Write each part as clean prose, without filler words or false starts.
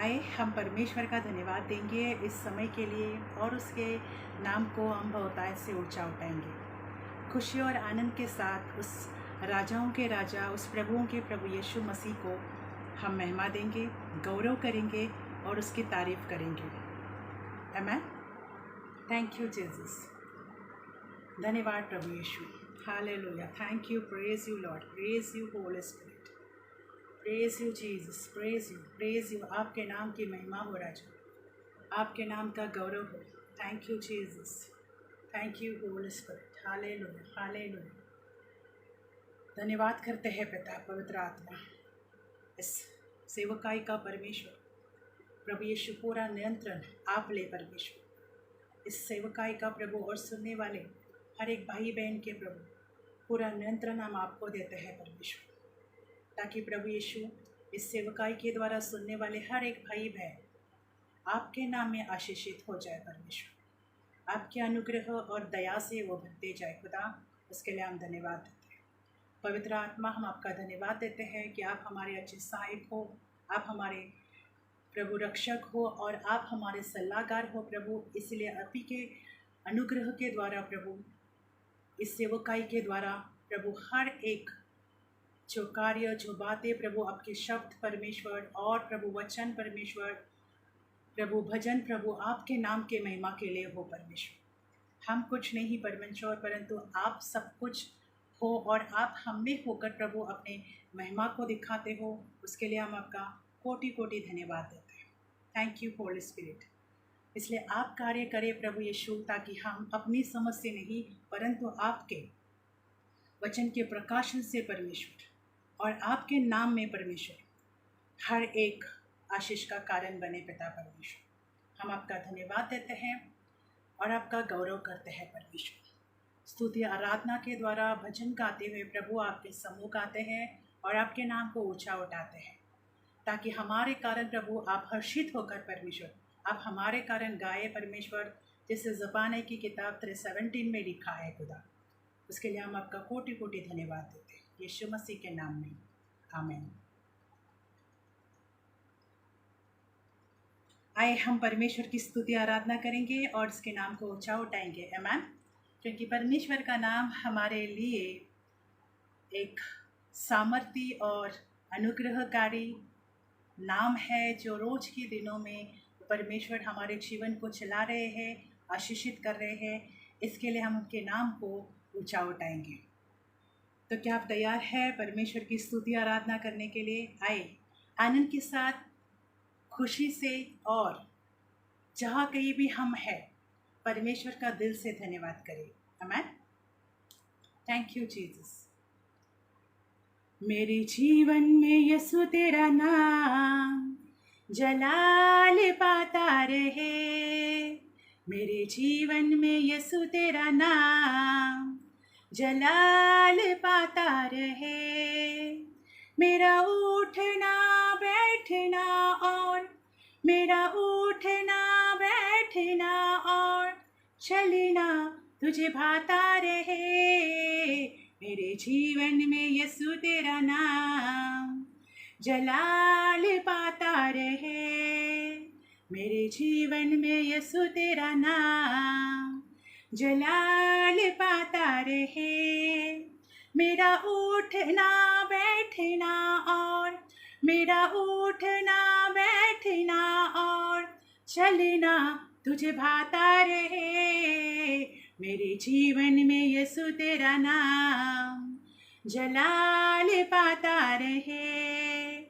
आए हम परमेश्वर का धन्यवाद देंगे इस समय के लिए और उसके नाम को हम बहुतायत से ऊंचा उठाएंगे। खुशी और आनंद के साथ उस राजाओं के राजा, उस प्रभुओं के प्रभु यीशु मसीह को हम महिमा देंगे, गौरव करेंगे और उसकी तारीफ करेंगे। आमेन। Thank you Jesus. धन्यवाद प्रभु Yeshu. Hallelujah. Thank you, praise you lord, praise you holy spirit, praise you Jesus, praise you. आपके नाम की महिमा हो राजा, आपके नाम का गौरव हो। Thank you Jesus, thank you holy spirit. Hallelujah, hallelujah. धन्यवाद करते हैं पिता पवित्र आत्मा, इस सेवकाई का परमेश्वर प्रभु यीशु, पूरा नियंत्रण आप ले परमेश्वर। इस सेवकाई का प्रभु और सुनने वाले हर एक भाई बहन के प्रभु, पूरा नियंत्रण हम आपको देते हैं परमेश्वर, ताकि प्रभु यीशु इस सेवकाई के द्वारा सुनने वाले हर एक भाई बहन आपके नाम में आशीषित हो जाए परमेश्वर। आपके अनुग्रह और दया से वो भरते जाए खुदा, उसके लिए हम धन्यवाद देते हैं। पवित्र आत्मा, हम आपका धन्यवाद देते हैं कि आप हमारे अच्छे सहायक हो, आप हमारे प्रभु रक्षक हो और आप हमारे सलाहकार हो प्रभु। इसलिए आप ही के अनुग्रह के द्वारा प्रभु, इस सेवकाई के द्वारा प्रभु, हर एक जो कार्य, जो बातें प्रभु, आपके शब्द परमेश्वर और प्रभु वचन परमेश्वर, प्रभु भजन प्रभु, आपके नाम के महिमा के लिए हो परमेश्वर। हम कुछ नहीं परमेश्वर, परंतु आप सब कुछ हो और आप हम में होकर प्रभु अपने महिमा को दिखाते हो। उसके लिए हम आपका कोटि कोटि धन्यवाद देते हैं। Thank you holy spirit. इसलिए आप कार्य करें प्रभु यीशु, ताकि हम अपनी समझ से नहीं परंतु आपके वचन के प्रकाशन से परमेश्वर और आपके नाम में परमेश्वर हर एक आशीष का कारण बने पिता परमेश्वर। हम आपका धन्यवाद देते हैं और आपका गौरव करते हैं परमेश्वर। स्तुति आराधना के द्वारा भजन गाते हुए प्रभु आपके सम्मुख आते हैं और आपके नाम को ऊंचा उठाते हैं, ताकि हमारे कारण प्रभु आप हर्षित होकर परमेश्वर आप हमारे कारण गाए परमेश्वर, जैसे ज़बाने की किताब 3:17 में लिखा है खुदा। उसके लिए हम आपका कोटि कोटि धन्यवाद देते हैं यीशु मसीह के नाम में, आमीन। आए हम परमेश्वर की स्तुति आराधना करेंगे और उसके नाम को ऊंचा उठाएंगे, आमीन। क्योंकि परमेश्वर का नाम हमारे लिए एक सामर्थी और अनुग्रहकारी नाम है, जो रोज़ के दिनों में परमेश्वर हमारे जीवन को चला रहे हैं, आशीषित कर रहे हैं। इसके लिए हम उनके नाम को ऊंचा उठाएंगे। तो क्या आप तैयार हैं परमेश्वर की स्तुति आराधना करने के लिए? आए आनंद के साथ, खुशी से, और जहाँ कहीं भी हम हैं परमेश्वर का दिल से धन्यवाद करें। आमीन। Thank you Jesus. मेरे जीवन में यीशु तेरा नाम जलाल पाता रहे, मेरे जीवन में यीशु तेरा नाम जलाल पाता रहे। मेरा उठना बैठना और मेरा उठना बैठना और चलना तुझे भाता रहे, मेरे जीवन में यीशु तेरा नाम जलाल पाता रहे, मेरे जीवन में यीशु तेरा नाम जलाल पाता रहे। मेरा उठना बैठना और मेरा उठना बैठना और चलना तुझे भाता रहे, मेरे जीवन में यीशु तेरा नाम जलाल पाता रहे।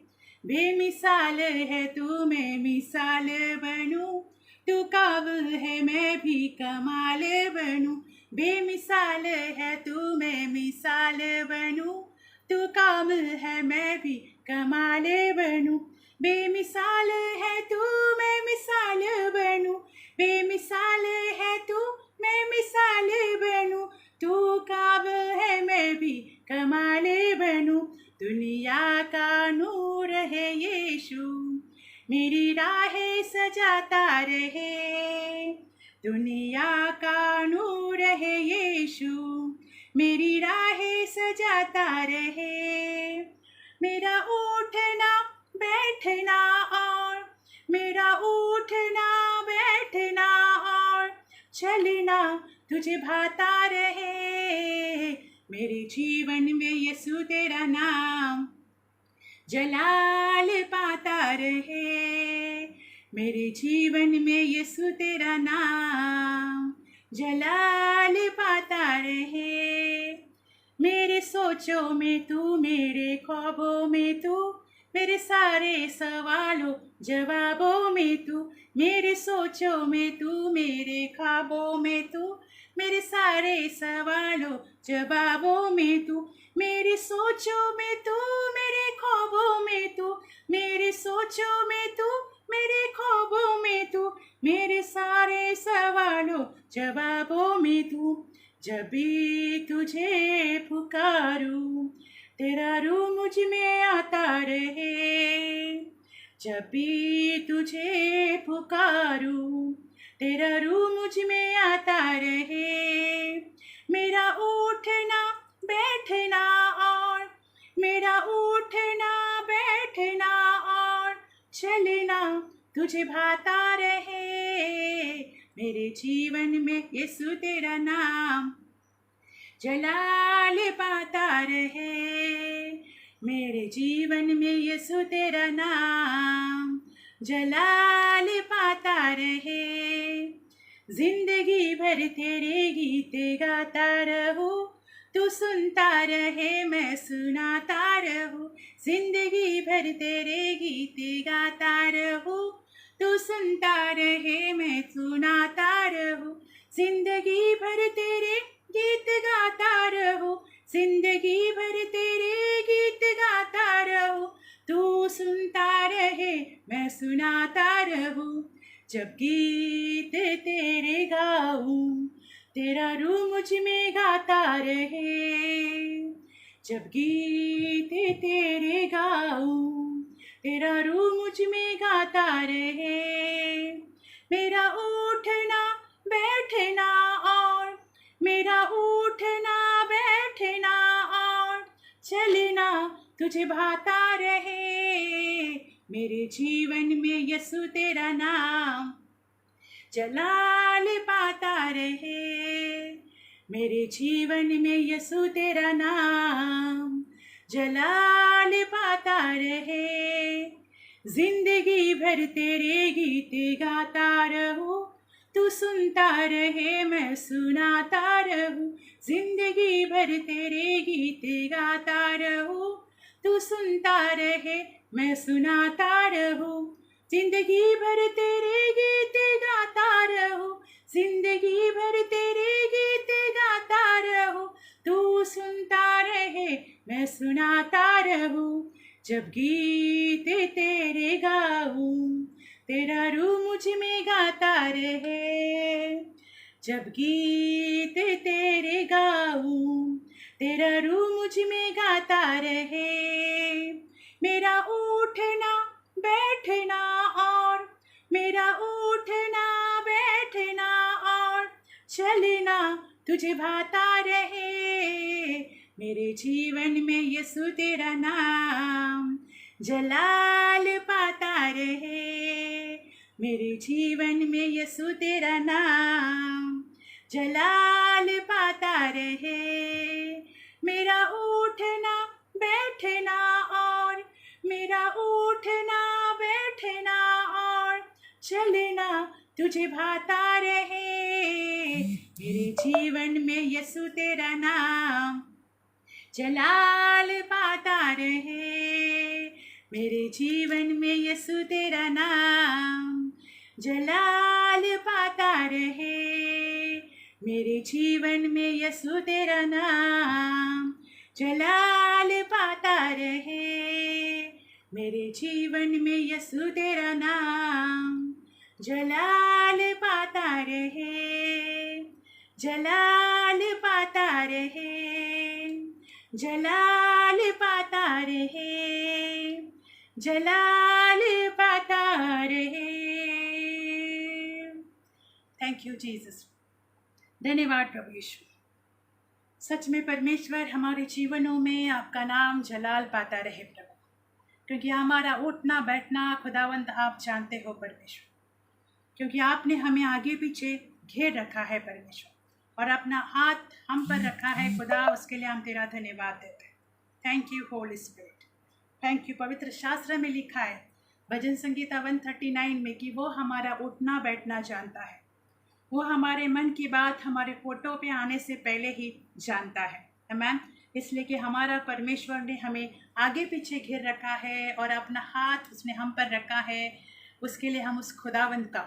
बेमिसाल है तू, मैं मिसाल बनूं, तू काबिल है मैं भी कमाल बनूं। बेमिसाल है तू, मैं मिसाल बनूं, तू काबिल है मैं भी कमाल बनूं। बेमिसाल है तू, मैं मिसाल बनूं, बेमिसाल है तू, मैं मिसाल बनूं, तू काबिल है मैं भी कमाल बनूं। दुनिया का नूर है यीशु, मेरी राहें सजाता रहे। दुनिया का नूर है यीशु, मेरी राहें सजाता रहे। मेरा उठना बैठना और चलना तुझे भाता रहे, मेरे जीवन में यीशु तेरा नाम जलाल पाता रहे, मेरे जीवन में यीशु तेरा नाम जलाल पाता रहे। मेरे सोचों में तू, मेरे ख्वाबों में तू, मेरे सारे सवालों जवाबों में तू, मेरे सोचों में तू, मेरे ख्वाबों में तू, मेरे सारे सवालों जवाबों में तू, मेरी सोचों में तू, मेरे ख्वाबों में तू, मेरी सोचों में तू, मेरे ख्वाबों में तू, मेरे सारे सवालों जवाबों में तू। जब भी तुझे पुकारूं तेरा रूह मुझ में आता रहे, जब भी तुझे पुकारूं तेरा रूह मुझ में आता रहे। मेरा उठना बैठना और मेरा उठना बैठना और चलना तुझे भाता रहे, मेरे जीवन में यीशु तेरा नाम जलाल पाता रहे, मेरे जीवन में यीशु तेरा नाम जलाल पाता रहे। जिंदगी भर तेरे गीत गाता रहूं, तू सुनता रहे मैं सुनाता रहूं, जिंदगी भर तेरे गीत गाता रहूं, तू सुनता रहे मैं सुनाता रहूं, जिंदगी भर तेरे गीत गाता रहूं, जिंदगी भर तेरे गीत गाता रहूं, तू सुनता रहे मैं सुनाता रहूं। जब गीत तेरे गाऊं तेरा रूह मुझ में गाता रहे, जब गीत तेरे गाऊं तेरा रूह मुझ में गाता रहे। मेरा उठना बैठना और मेरा उठना बैठना और चलना तुझे भाता रहे, मेरे जीवन में यीशु तेरा नाम जलाल पाता रहे, मेरे जीवन में यीशु तेरा नाम जलाल पाता रहे। जिंदगी भर तेरे गीत गाता रहूं, तू सुनता रहे मैं सुनाता रहूं, जिंदगी भर तेरे गीत गाता रहूं, तू सुनता रहे मैं सुनाता रहूं, जिंदगी भर तेरे गीत गाता रहूं, जिंदगी भर तेरे गीत गाता रहूं, तू सुनता रहे मैं सुनाता रहूं। जब गीत तेरे गाऊं तेरा रूह मुझ में गाता रहे, जब गीत तेरे गाऊं तेरा रूह मुझ में गाता रहे। मेरा उठना बैठना और मेरा उठना बैठना और चलना तुझे भाता रहे, मेरे जीवन में यीशु तेरा नाम जलाल पाता रहे, मेरे जीवन में यीशु तेरा नाम जलाल पाता रहे। मेरा उठना बैठना और मेरा उठना बैठना और चलना तुझे भाता रहे, मेरे जीवन में यीशु तेरा नाम जलाल पाता रहे, मेरे जीवन में यीशु तेरा नाम जलाल पाता रहे, मेरे जीवन में यीशु तेरा नाम जलाल पाता रहे, मेरे जीवन में यीशु तेरा नाम जलाल पाता रहे, जलाल पाता रहे, जलाल पाता रहे, जलाल पाता रहे। Thank you Jesus. धन्यवाद प्रभु यीशु। सच में परमेश्वर हमारे जीवनों में आपका नाम जलाल पाता रहे प्रभु, क्योंकि हमारा उठना बैठना खुदावंद आप जानते हो परमेश्वर, क्योंकि आपने हमें आगे पीछे घेर रखा है परमेश्वर और अपना हाथ हम पर रखा है खुदा, उसके लिए हम तेरा धन्यवाद देते हैं। Thank you holy spirit, thank you. पवित्र शास्त्र में लिखा है भजन संगीता 139 में कि वो हमारा उठना बैठना जानता है, वो हमारे मन की बात हमारे फोटो पे आने से पहले ही जानता है। आमीन। इसलिए कि हमारा परमेश्वर ने हमें आगे पीछे घेर रखा है और अपना हाथ उसने हम पर रखा है। उसके लिए हम उस खुदावंत का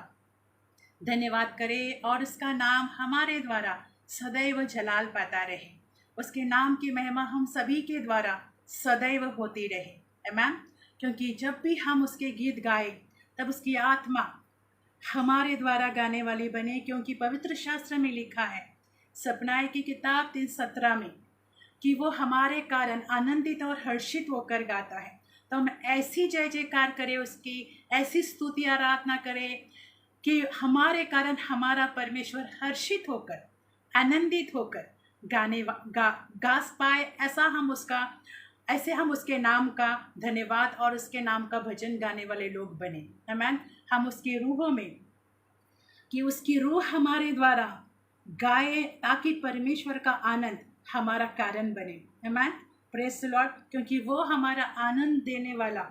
धन्यवाद करें और उसका नाम हमारे द्वारा सदैव जलाल पाता रहे, उसके नाम की महिमा हम सभी के द्वारा सदैव होती रहे। आमीन। क्योंकि जब भी हम उसके गीत गाए तब उसकी आत्मा हमारे द्वारा गाने वाली बने, क्योंकि पवित्र शास्त्र में लिखा है सपनाए की किताब 3:17 में कि वो हमारे कारण आनंदित और हर्षित होकर गाता है। तो हम ऐसी जय जयकार करें, उसकी ऐसी स्तुति आराधना करें कि हमारे कारण हमारा परमेश्वर हर्षित होकर आनंदित होकर गा पाए। ऐसे हम उसके नाम का धन्यवाद और उसके नाम का भजन गाने वाले लोग बने। आमीन। हम उसकी रूहों में कि उसकी रूह हमारे द्वारा गाए ताकि परमेश्वर का आनंद हमारा कारण बने। आमीन। Praise the Lord. क्योंकि वो हमारा आनंद देने वाला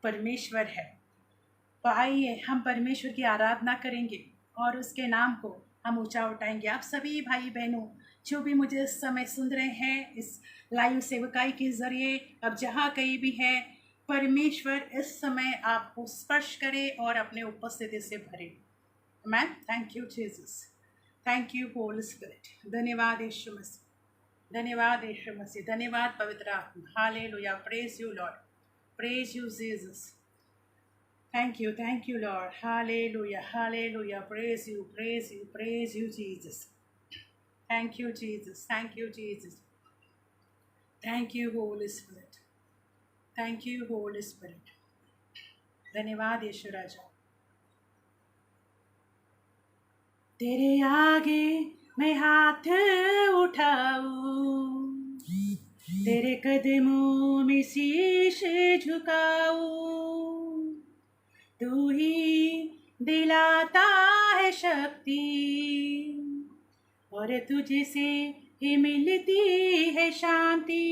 परमेश्वर है। तो आइए हम परमेश्वर की आराधना करेंगे और उसके नाम को हम ऊंचा उठाएंगे। आप सभी भाई बहनों जो भी मुझे इस समय सुन रहे हैं इस लाइव सेवकाई के जरिए, अब जहाँ कहीं भी है, परमेश्वर इस समय आपको स्पर्श करे और अपने उपस्थिति से भरे। आमीन। Thank you Jesus, thank you holy spirit. धन्यवाद यीशु मसीह, धन्यवाद यीशु मसीह, धन्यवाद पवित्र आत्मा। Hallelujah. Praise you lord, praise you Jesus. Thank you, Lord. Hallelujah, hallelujah. Praise you, praise you, praise you, Jesus. Thank you, Jesus. Thank you, Jesus. Thank you, Holy Spirit. Thank you, Holy Spirit. धन्यवाद यीशु राजा। तेरे आगे मैं हाथ उठाऊं, तेरे कदमों में शीश झुकाऊं। तू ही दिलाता है शक्ति और तुझसे ही मिलती है शांति।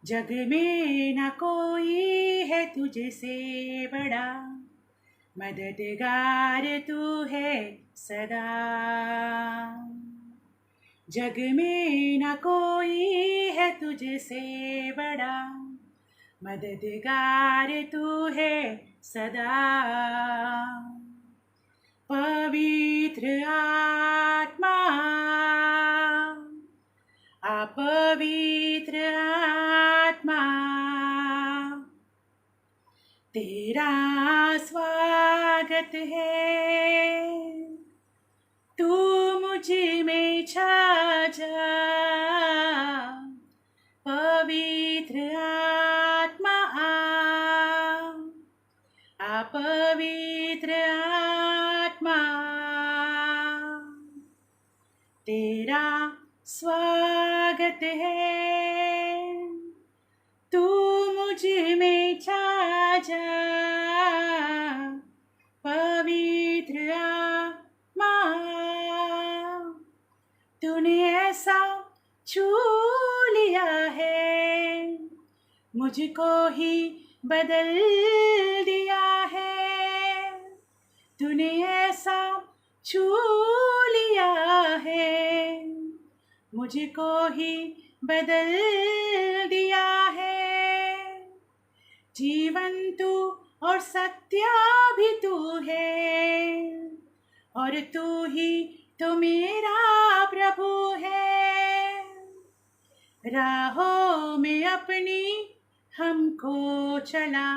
जग में न कोई है तुझसे बड़ा, मददगार तू है सदा। जग में न कोई है तुझसे बड़ा, मददगार तू है सदा। पवित्र आत्मा, पवित्र आत्मा, तेरा स्वागत है। तू मुझ में छा जा, पवित्र आत्मा पवित्र आत्मा, तेरा स्वागत है। तू मुझ में छा जा, पवित्र आत्मा। तूने ऐसा छू लिया है, मुझको ही बदल दिया है। तूने ऐसा छू लिया है, मुझको ही बदल दिया है। जीवन तू और सत्य भी तू है और तू ही तो मेरा प्रभु है। राहों में अपनी हमको चला,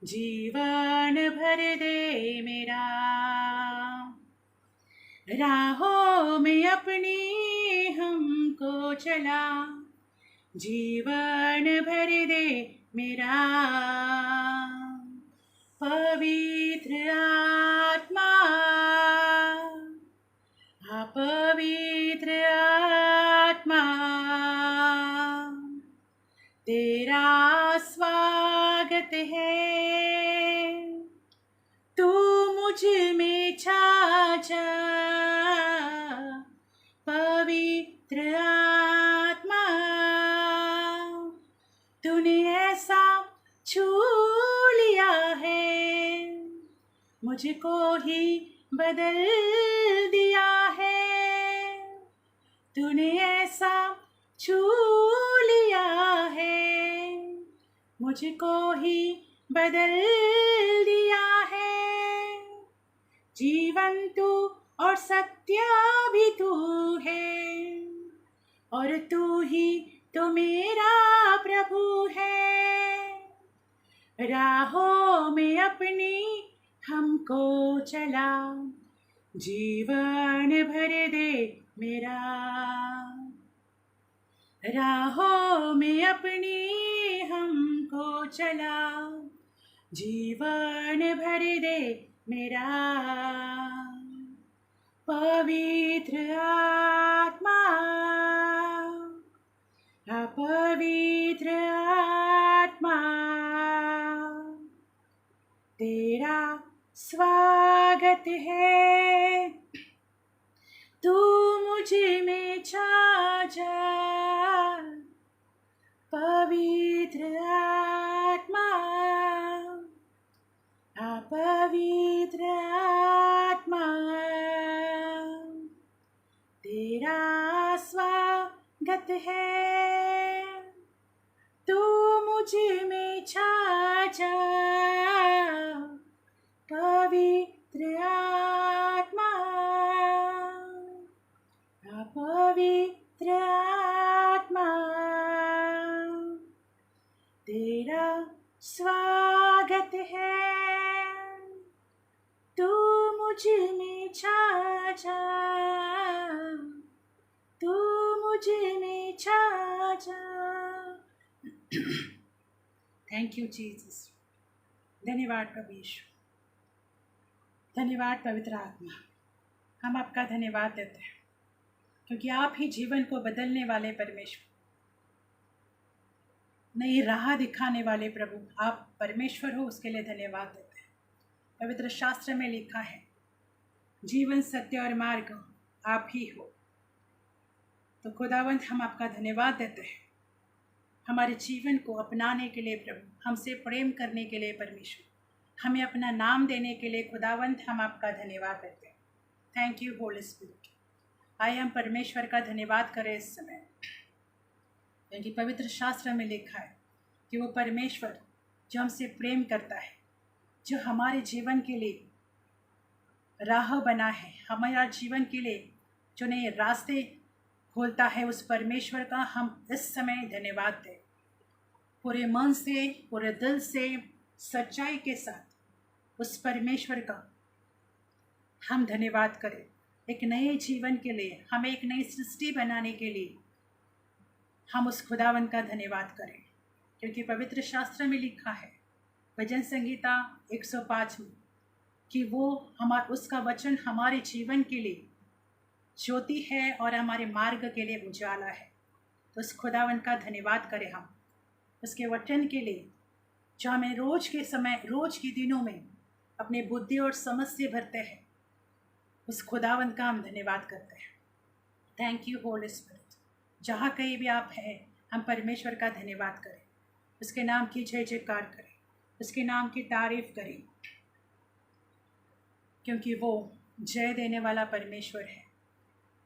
जीवन भर दे मेरा। राहों में अपनी हमको चला, जीवन भर दे मेरा। पवित्र आत्मा, पवित्र आत्मा, तेरा स्वागत है। तू मुझ में छा मुझको ही बदल दिया है। तूने ऐसा छू लिया है, मुझको ही बदल दिया है। जीवन तू और सत्य भी तू है, और तू ही तो मेरा प्रभु है। राहों में अपनी हमको चला, जीवन भर दे मेरा। राहों में अपनी हमको चला, जीवन भर दे मेरा। पवित्र आत्मा, पवित्र आत्मा, तेरा स्वागत है। तू मुझ में छा जा, पवित्र आत्मा, पवित्र आत्मा, तेरा स्वागत है। तू मुझ में छा जा, पवित्र आत्मा, पवित्र आत्मा, तेरा स्वागत है। तू मुझ में छा जा, तू मुझ में छा जा। Thank you Jesus. धन्यवाद प्रभु यीशु, धन्यवाद पवित्र आत्मा। हम आपका धन्यवाद देते हैं क्योंकि आप ही जीवन को बदलने वाले परमेश्वर, नई राह दिखाने वाले प्रभु आप परमेश्वर हो, उसके लिए धन्यवाद देते हैं। पवित्र शास्त्र में लिखा है जीवन सत्य और मार्ग आप ही हो। तो खुदावंत हम आपका धन्यवाद देते हैं हमारे जीवन को अपनाने के लिए प्रभु, हमसे प्रेम करने के लिए परमेश्वर, हमें अपना नाम देने के लिए खुदावंत हम आपका धन्यवाद देते हैं। Thank you holy spirit. आइए हम परमेश्वर का धन्यवाद करें इस समय, क्योंकि पवित्र शास्त्र में लिखा है कि वो परमेश्वर जो हमसे प्रेम करता है, जो हमारे जीवन के लिए राह बना है, हमारा जीवन के लिए जो नए रास्ते खोलता है, उस परमेश्वर का हम इस समय धन्यवाद दें। पूरे मन से, पूरे दिल से, सच्चाई के साथ उस परमेश्वर का हम धन्यवाद करें। एक नए जीवन के लिए, हमें एक नई सृष्टि बनाने के लिए हम उस खुदावन का धन्यवाद करें, क्योंकि पवित्र शास्त्र में लिखा है भजन संगीता 105 में कि वो उसका वचन हमारे जीवन के लिए ज्योति है और हमारे मार्ग के लिए उजाला है। तो उस खुदावन का धन्यवाद करें हम उसके वचन के लिए, जो हमें रोज के समय, रोज के दिनों में अपने बुद्धि और समझ से भरते हैं। उस खुदावन का हम धन्यवाद करते हैं। Thank you holy spirit. जहाँ कहीं भी आप हैं, हम परमेश्वर का धन्यवाद करें, उसके नाम की जय जयकार करें, उसके नाम की तारीफ करें, क्योंकि वो जय देने वाला परमेश्वर है,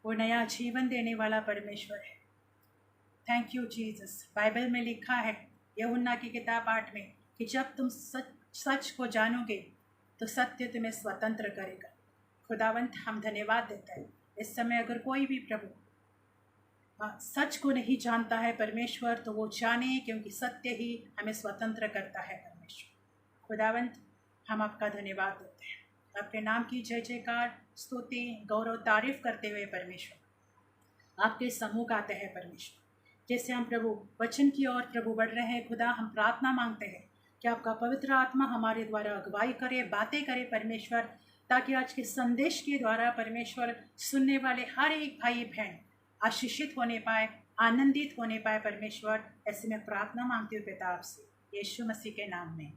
वो नया जीवन देने वाला परमेश्वर है। Thank you Jesus. बाइबल में लिखा है यूहन्ना की किताब 8 में कि जब तुम सच को जानोगे तो सत्य तुम्हें स्वतंत्र करेगा। खुदावंत हम धन्यवाद देते हैं इस समय। अगर कोई भी प्रभु सच को नहीं जानता है परमेश्वर, तो वो जाने, क्योंकि सत्य ही हमें स्वतंत्र करता है परमेश्वर। खुदावंत हम आपका धन्यवाद देते हैं, आपके नाम की जय जयकार, स्तुति, गौरव, तारीफ करते हुए परमेश्वर आपके सम्मुख आते हैं परमेश्वर। जैसे हम प्रभु वचन की ओर प्रभु बढ़ रहे हैं, खुदा हम प्रार्थना मांगते हैं कि आपका पवित्र आत्मा हमारे द्वारा अगुवाई करे, बातें करे परमेश्वर, ताकि आज के संदेश के द्वारा परमेश्वर सुनने वाले हर एक भाई बहन आशीषित होने पाए, आनंदित होने पाए परमेश्वर। ऐसे में प्रार्थना मांगती हूँ पिता आपसे, यीशु मसीह के नाम में,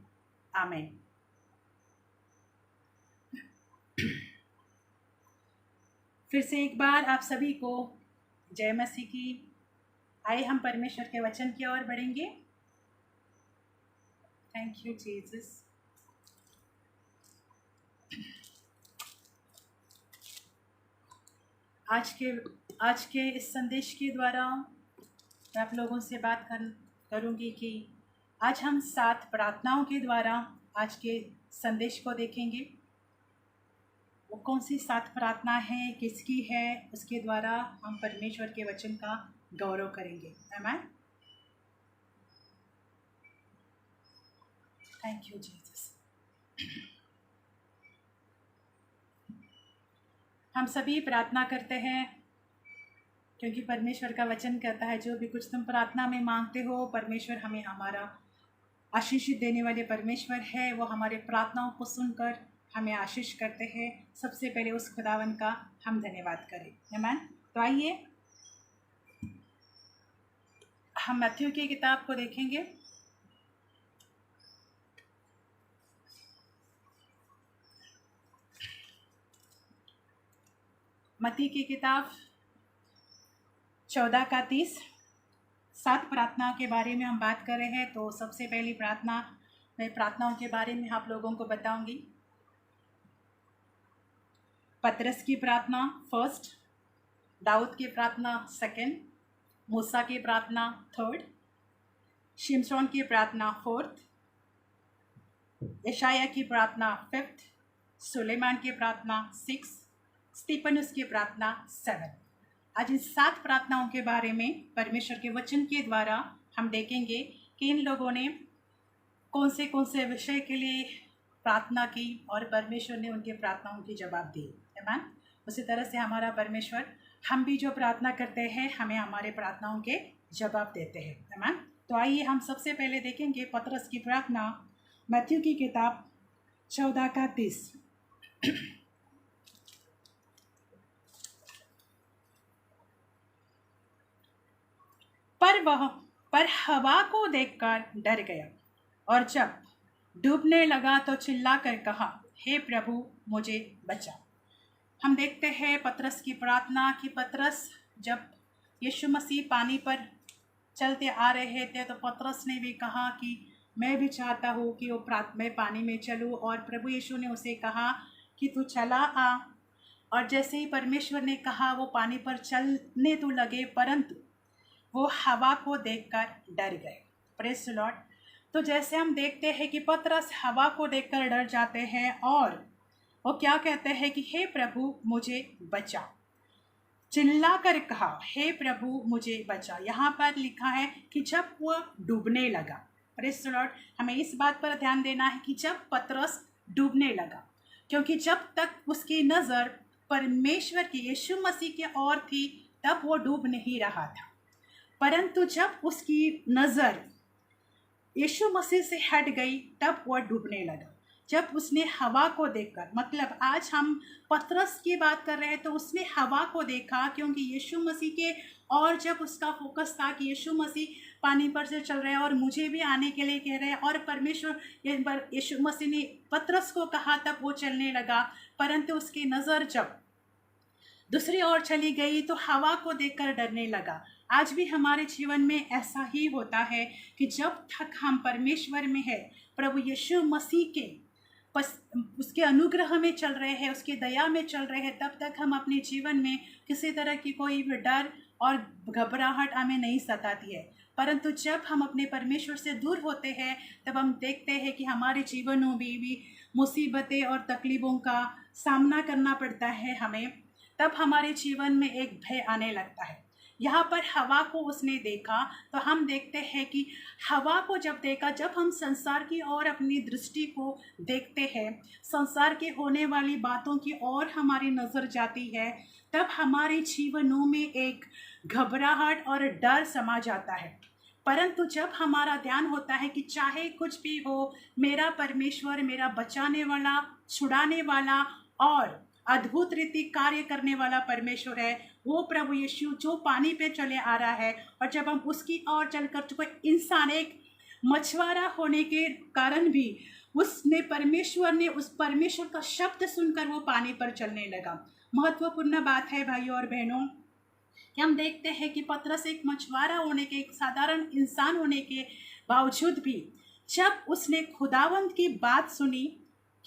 आमीन। फिर से एक बार आप सभी को जय मसीह की। आइए हम परमेश्वर के वचन की ओर बढ़ेंगे। Thank you Jesus. आज के इस संदेश के द्वारा मैं आप लोगों से बात करूंगी कि आज हम 7 प्रार्थनाओं के द्वारा आज के संदेश को देखेंगे। वो कौन सी 7 प्रार्थना है, किसकी है, उसके द्वारा हम परमेश्वर के वचन का गौरव करेंगे। आमीन। Thank you Jesus. हम सभी प्रार्थना करते हैं क्योंकि परमेश्वर का वचन कहता है जो भी कुछ तुम प्रार्थना में मांगते हो परमेश्वर हमें हमारा आशीष देने वाले परमेश्वर है। वो हमारे प्रार्थनाओं को सुनकर हमें आशीष करते हैं। सबसे पहले उस खुदावन का हम धन्यवाद करें। आमीन। तो आइए हम मत्ती की किताब को देखेंगे। मत्ती की किताब 14:30 7 प्रार्थनाओं के बारे में हम बात कर रहे हैं। तो सबसे पहली प्रार्थना मैं प्रार्थनाओं के बारे में आप लोगों को बताऊंगी। पतरस की प्रार्थना फर्स्ट, दाऊद की प्रार्थना सेकंड, मूसा की प्रार्थना थर्ड, शिमशोन की प्रार्थना फोर्थ, यशाया की प्रार्थना फिफ्थ, सुलेमान की प्रार्थना सिक्स, स्टीफनुस की प्रार्थना 7। आज इन 7 प्रार्थनाओं के बारे में परमेश्वर के वचन के द्वारा हम देखेंगे कि इन लोगों ने कौन से विषय के लिए प्रार्थना की और परमेश्वर ने उनके प्रार्थनाओं की जवाब दी। आमीन। उसी तरह से हमारा परमेश्वर हम भी जो प्रार्थना करते हैं हमें हमारे प्रार्थनाओं के जवाब देते हैं। आमीन। तो आइए हम सबसे पहले देखेंगे पतरस की प्रार्थना मत्ती की किताब 14:30। पर हवा को देखकर डर गया और जब डूबने लगा तो चिल्लाकर कहा, हे प्रभु मुझे बचा। हम देखते हैं पतरस की प्रार्थना कि पतरस जब यीशु मसीह पानी पर चलते आ रहे थे तो पतरस ने भी कहा कि मैं भी चाहता हूँ कि मैं पानी में चलूँ, और प्रभु यीशु ने उसे कहा कि तू चला आ। और जैसे ही परमेश्वर ने कहा वो पानी पर चलने तो लगे, परंतु वो हवा को देखकर डर गए। Praise the Lord. तो जैसे हम देखते हैं कि पतरस हवा को देखकर डर जाते हैं और वो क्या कहते हैं कि हे प्रभु मुझे बचा। चिल्ला कर कहा, हे प्रभु मुझे बचा। यहाँ पर लिखा है कि जब वो डूबने लगा। Praise the Lord. हमें इस बात पर ध्यान देना है कि जब पतरस डूबने लगा, क्योंकि जब तक उसकी नज़र परमेश्वर की यीशु मसीह की ओर थी तब वो डूब नहीं रहा था, परंतु जब उसकी नज़र यीशु मसीह से हट गई तब वह डूबने लगा। जब उसने हवा को देखकर, मतलब आज हम पतरस की बात कर रहे हैं तो उसने हवा को देखा, क्योंकि यीशु मसीह के और जब उसका फोकस था कि यीशु मसीह पानी पर से चल रहे हैं और मुझे भी आने के लिए कह रहे हैं, और परमेश्वर यीशु मसीह ने पतरस को कहा तब वो चलने लगा। परंतु उसकी नज़र जब दूसरी ओर चली गई तो हवा को देखकर डरने लगा। आज भी हमारे जीवन में ऐसा ही होता है कि जब तक हम परमेश्वर में है, प्रभु यीशु मसीह के उसके अनुग्रह में चल रहे हैं, उसके दया में चल रहे हैं, तब तक हम अपने जीवन में किसी तरह की कोई भी डर और घबराहट हमें नहीं सताती है। परंतु जब हम अपने परमेश्वर से दूर होते हैं तब हम देखते हैं कि हमारे जीवनों में भी मुसीबतें और तकलीफ़ों का सामना करना पड़ता है हमें। तब हमारे जीवन में एक भय आने लगता है। यहाँ पर हवा को उसने देखा तो हम देखते हैं कि हवा को जब देखा, जब हम संसार की ओर अपनी दृष्टि को देखते हैं, संसार के होने वाली बातों की ओर हमारी नज़र जाती है, तब हमारे जीवनों में एक घबराहट और डर समा जाता है। परंतु जब हमारा ध्यान होता है कि चाहे कुछ भी हो, मेरा परमेश्वर मेरा बचाने वाला, छुड़ाने वाला और अद्भुत रीति कार्य करने वाला परमेश्वर है, वो प्रभु यीशु जो पानी पे चले आ रहा है। और जब हम उसकी ओर चलकर, चुके इंसान एक मछुआरा होने के कारण भी उसने परमेश्वर ने उस परमेश्वर का शब्द सुनकर वो पानी पर चलने लगा। महत्वपूर्ण बात है भाइयों और बहनों कि हम देखते हैं कि पतरस एक मछुआरा होने के, एक साधारण इंसान होने के बावजूद भी जब उसने खुदावंत की बात सुनी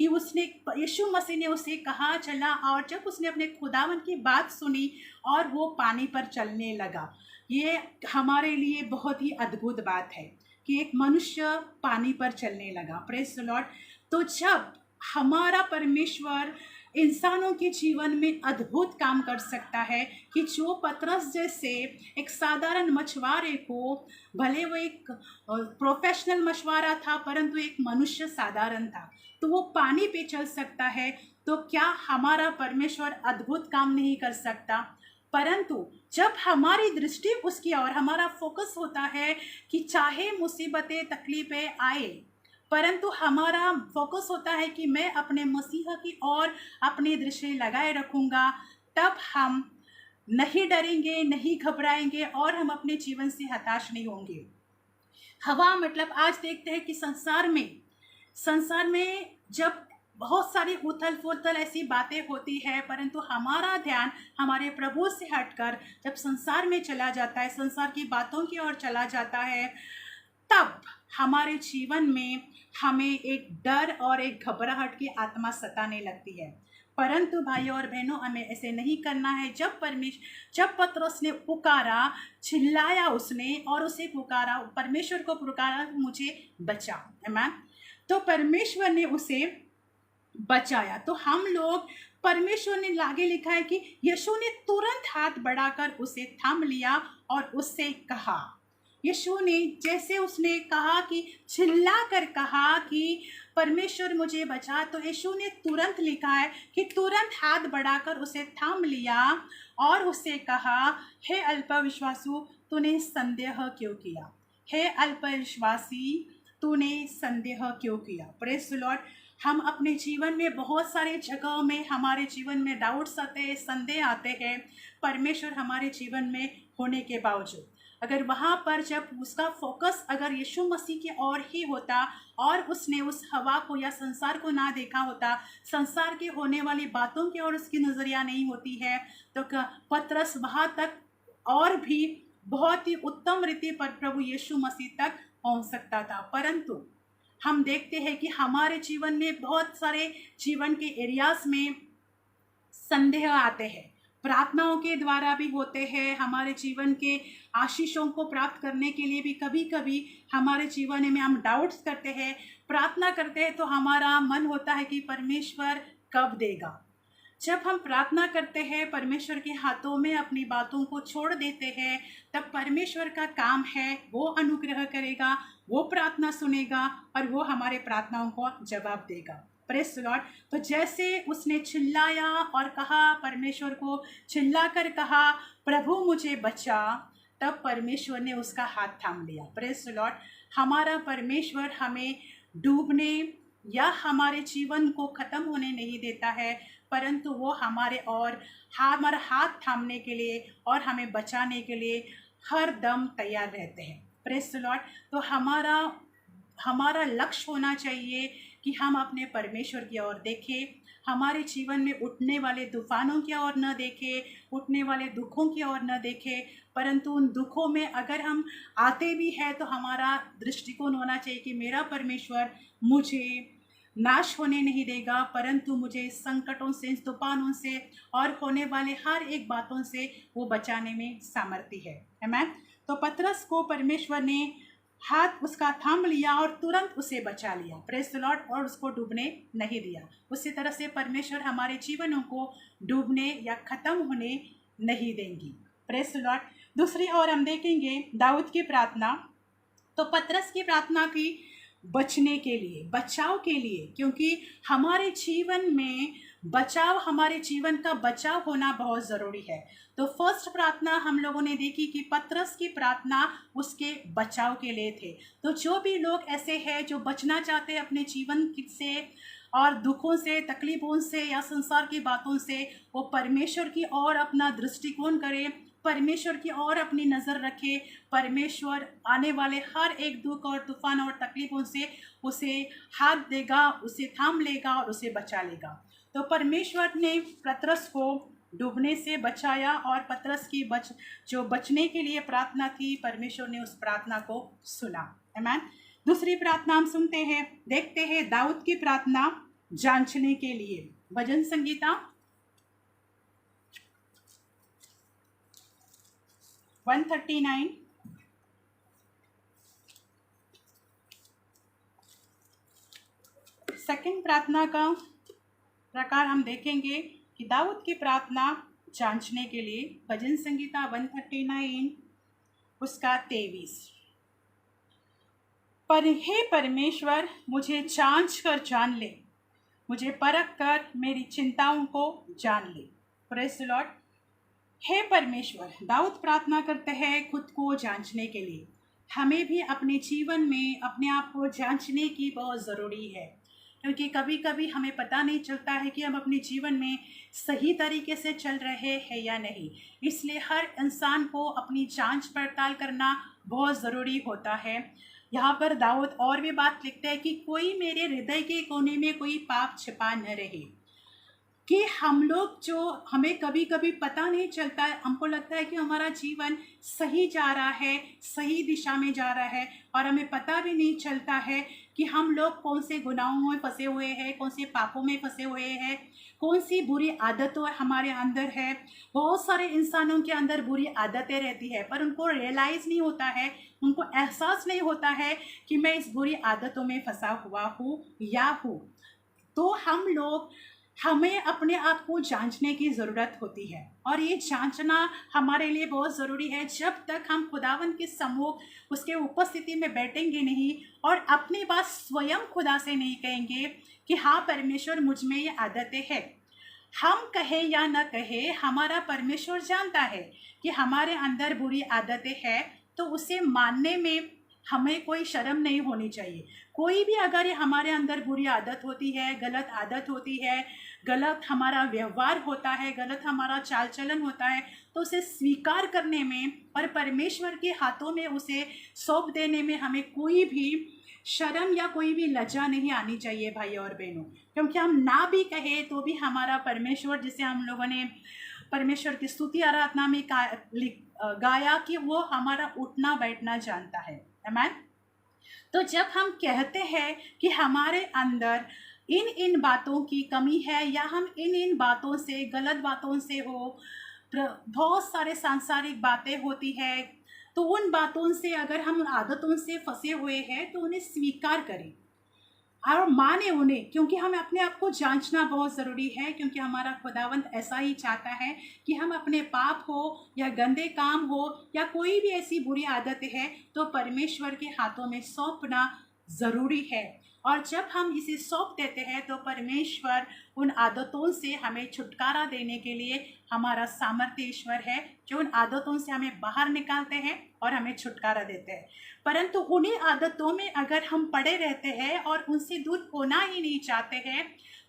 कि उसने यीशु मसीह ने उसे कहा चला, और जब उसने अपने खुदावन की बात सुनी और वो पानी पर चलने लगा। ये हमारे लिए बहुत ही अद्भुत बात है कि एक मनुष्य पानी पर चलने लगा। Praise the Lord. तो जब हमारा परमेश्वर इंसानों के जीवन में अद्भुत काम कर सकता है कि जो पतरस जैसे एक साधारण मछुआरे को, भले वो एक प्रोफेशनल मछुआरा था परंतु एक मनुष्य साधारण था, तो वो पानी पे चल सकता है, तो क्या हमारा परमेश्वर अद्भुत काम नहीं कर सकता? परंतु जब हमारी दृष्टि उसकी और हमारा फोकस होता है कि चाहे मुसीबतें तकलीफें आए, परंतु हमारा फोकस होता है कि मैं अपने मसीहा की ओर अपनी दृष्टि लगाए रखूँगा, तब हम नहीं डरेंगे, नहीं घबराएंगे और हम अपने जीवन से हताश नहीं होंगे। हवा मतलब आज देखते हैं कि संसार में जब बहुत सारी उथल पुथल ऐसी बातें होती है, परंतु हमारा ध्यान हमारे प्रभु से हटकर जब संसार में चला जाता है, संसार की बातों की ओर चला जाता है, तब हमारे जीवन में हमें एक डर और एक घबराहट की आत्मा सताने लगती है। परंतु भाइयों और बहनों, हमें ऐसे नहीं करना है। जब पतरस ने पुकारा, चिल्लाया उसने और उसे पुकारा, परमेश्वर को पुकारा, मुझे बचा, आमीन, तो परमेश्वर ने उसे बचाया। तो हम लोग, परमेश्वर ने आगे लिखा है कि यीशु ने तुरंत हाथ बढ़ाकर उसे थाम लिया और उससे कहा, यीशु ने जैसे उसने कहा कि चिल्ला कर कहा कि परमेश्वर मुझे बचा, तो यीशु ने तुरंत लिखा है कि तुरंत हाथ बढ़ाकर उसे थाम लिया और उससे कहा, हे अल्पविश्वासु, तूने संदेह क्यों किया? हे अल्पविश्वासी, तूने संदेह क्यों किया? Praise the Lord. हम अपने जीवन में बहुत सारे जगहों में हमारे जीवन में डाउट्स आते हैं, संदेह आते हैं, परमेश्वर हमारे जीवन में होने के बावजूद अगर वहाँ पर जब उसका फोकस अगर यीशु मसीह की ओर ही होता और उसने उस हवा को या संसार को ना देखा होता, संसार के होने वाली बातों की ओर उसकी नज़रिया नहीं होती है, तो पतरस वहाँ तक और भी बहुत ही उत्तम रीति पर प्रभु यीशु मसीह तक पहुँच सकता था। परंतु हम देखते हैं कि हमारे जीवन में बहुत सारे जीवन के एरियाज में संदेह आते हैं, प्रार्थनाओं के द्वारा भी होते हैं, हमारे जीवन के आशीषों को प्राप्त करने के लिए भी कभी कभी हमारे जीवन में हम डाउट्स करते हैं, प्रार्थना करते हैं तो हमारा मन होता है कि परमेश्वर कब देगा। जब हम प्रार्थना करते हैं, परमेश्वर के हाथों में अपनी बातों को छोड़ देते हैं, तब परमेश्वर का काम है, वो अनुग्रह करेगा, वो प्रार्थना सुनेगा और वो हमारे प्रार्थनाओं को जवाब देगा। Praise the Lord. तो जैसे उसने चिल्लाया और कहा, परमेश्वर को चिल्लाकर कहा, प्रभु मुझे बचा, तब परमेश्वर ने उसका हाथ थाम लिया। Praise the Lord. हमारा परमेश्वर हमें डूबने या हमारे जीवन को ख़त्म होने नहीं देता है, परंतु वो हमारे और हमारा हाथ थामने के लिए और हमें बचाने के लिए हर दम तैयार रहते हैं। Praise the Lord. तो हमारा लक्ष्य होना चाहिए कि हम अपने परमेश्वर की ओर देखें, हमारे जीवन में उठने वाले तूफानों की ओर न देखें, उठने वाले दुखों की ओर न देखें, परंतु उन दुखों में अगर हम आते भी हैं तो हमारा दृष्टिकोण होना चाहिए कि मेरा परमेश्वर मुझे नाश होने नहीं देगा, परंतु मुझे संकटों से, तूफानों से और होने वाले हर एक बातों से वो बचाने में सामर्थ्य है। आमीन। तो पतरस को परमेश्वर ने हाथ उसका थाम लिया और तुरंत उसे बचा लिया। Praise the lord. और उसको डूबने नहीं दिया। उसी तरह से परमेश्वर हमारे जीवनों को डूबने या ख़त्म होने नहीं देंगी। Praise the Lord. दूसरी ओर हम देखेंगे दाऊद की प्रार्थना। तो पतरस की प्रार्थना की बचने के लिए, बचाव के लिए, क्योंकि हमारे जीवन में बचाव, हमारे जीवन का बचाव होना बहुत ज़रूरी है। तो फर्स्ट प्रार्थना हम लोगों ने देखी कि पतरस की प्रार्थना उसके बचाव के लिए थे। तो जो भी लोग ऐसे हैं जो बचना चाहते हैं अपने जीवन से और दुखों से, तकलीफों से या संसार की बातों से, वो परमेश्वर की ओर अपना दृष्टिकोण करें, परमेश्वर की ओर अपनी नज़र रखे। परमेश्वर आने वाले हर एक दुख और तूफान और तकलीफों से उसे हाथ देगा, उसे थाम लेगा और उसे बचा लेगा। तो परमेश्वर ने पतरस को डूबने से बचाया और पतरस की जो बचने के लिए प्रार्थना थी, परमेश्वर ने उस प्रार्थना को सुना। आमीन। दूसरी प्रार्थना हम सुनते हैं, देखते हैं दाऊद की प्रार्थना। जांचने के लिए। भजन संगीता 139। सेकंड प्रार्थना का प्रकार हम देखेंगे कि दाऊद की प्रार्थना जांचने के लिए। भजन संगीता 139 उसका 23। पर हे परमेश्वर, मुझे जांच कर जान ले, मुझे परख कर मेरी चिंताओं को जान ले। Praise the Lord. हे परमेश्वर, दाऊद प्रार्थना करते हैं खुद को जांचने के लिए। हमें भी अपने जीवन में अपने आप को जांचने की बहुत ज़रूरी है, क्योंकि कभी कभी हमें पता नहीं चलता है कि हम अपने जीवन में सही तरीके से चल रहे हैं या नहीं। इसलिए हर इंसान को अपनी जांच पड़ताल करना बहुत ज़रूरी होता है। यहाँ पर दाऊद और भी बात लिखते हैं कि कोई मेरे हृदय के कोने में कोई पाप छिपा न रहे। कि हम लोग जो हमें कभी कभी पता नहीं चलता है, हमको लगता है कि हमारा जीवन सही जा रहा है, सही दिशा में जा रहा है, और हमें पता भी नहीं चलता है कि हम लोग कौन से गुनाहों में फंसे हुए हैं, कौन से पापों में फंसे हुए हैं, कौन सी बुरी आदतों हमारे अंदर है। बहुत सारे इंसानों के अंदर बुरी आदतें रहती है, पर उनको रियलाइज़ नहीं होता है, उनको एहसास नहीं होता है कि मैं इस बुरी आदतों में फंसा हुआ हूँ या हूँ। तो हमें अपने आप को जांचने की ज़रूरत होती है, और ये जांचना हमारे लिए बहुत ज़रूरी है। जब तक हम खुदावन के सम्मुख उसके उपस्थिति में बैठेंगे नहीं और अपनी बात स्वयं खुदा से नहीं कहेंगे कि हाँ परमेश्वर, मुझ में ये आदतें हैं, हम कहे या न कहे, हमारा परमेश्वर जानता है कि हमारे अंदर बुरी आदतें हैं, तो उसे मानने में हमें कोई शर्म नहीं होनी चाहिए। कोई भी अगर ये हमारे अंदर बुरी आदत होती है, गलत आदत होती है, गलत हमारा व्यवहार होता है, गलत हमारा चाल चलन होता है, तो उसे स्वीकार करने में और परमेश्वर के हाथों में उसे सौंप देने में हमें कोई भी शर्म या कोई भी लज्जा नहीं आनी चाहिए भाई और बहनों। क्योंकि हम ना भी कहे तो भी हमारा परमेश्वर, जिसे हम लोगों ने परमेश्वर की स्तुति आराधना में गाया कि वो हमारा उठना बैठना जानता है। आमीन। तो जब हम कहते हैं कि हमारे अंदर इन इन बातों की कमी है, या हम इन इन बातों से, गलत बातों से हो, बहुत सारे सांसारिक बातें होती है, तो उन बातों से, अगर हम उन आदतों से फंसे हुए हैं, तो उन्हें स्वीकार करें और माने उन्हें, क्योंकि हमें अपने आप को जांचना बहुत ज़रूरी है। क्योंकि हमारा खुदावंत ऐसा ही चाहता है कि हम अपने पाप हो या गंदे काम हो या कोई भी ऐसी बुरी आदत है, तो परमेश्वर के हाथों में सौंपना ज़रूरी है। और जब हम इसे सौंप देते हैं, तो परमेश्वर उन आदतों से हमें छुटकारा देने के लिए हमारा सामर्थ्य ईश्वर है, जो उन आदतों से हमें बाहर निकालते हैं और हमें छुटकारा देते हैं। परंतु उन्हीं आदतों में अगर हम पड़े रहते हैं और उनसे दूर होना ही नहीं चाहते हैं,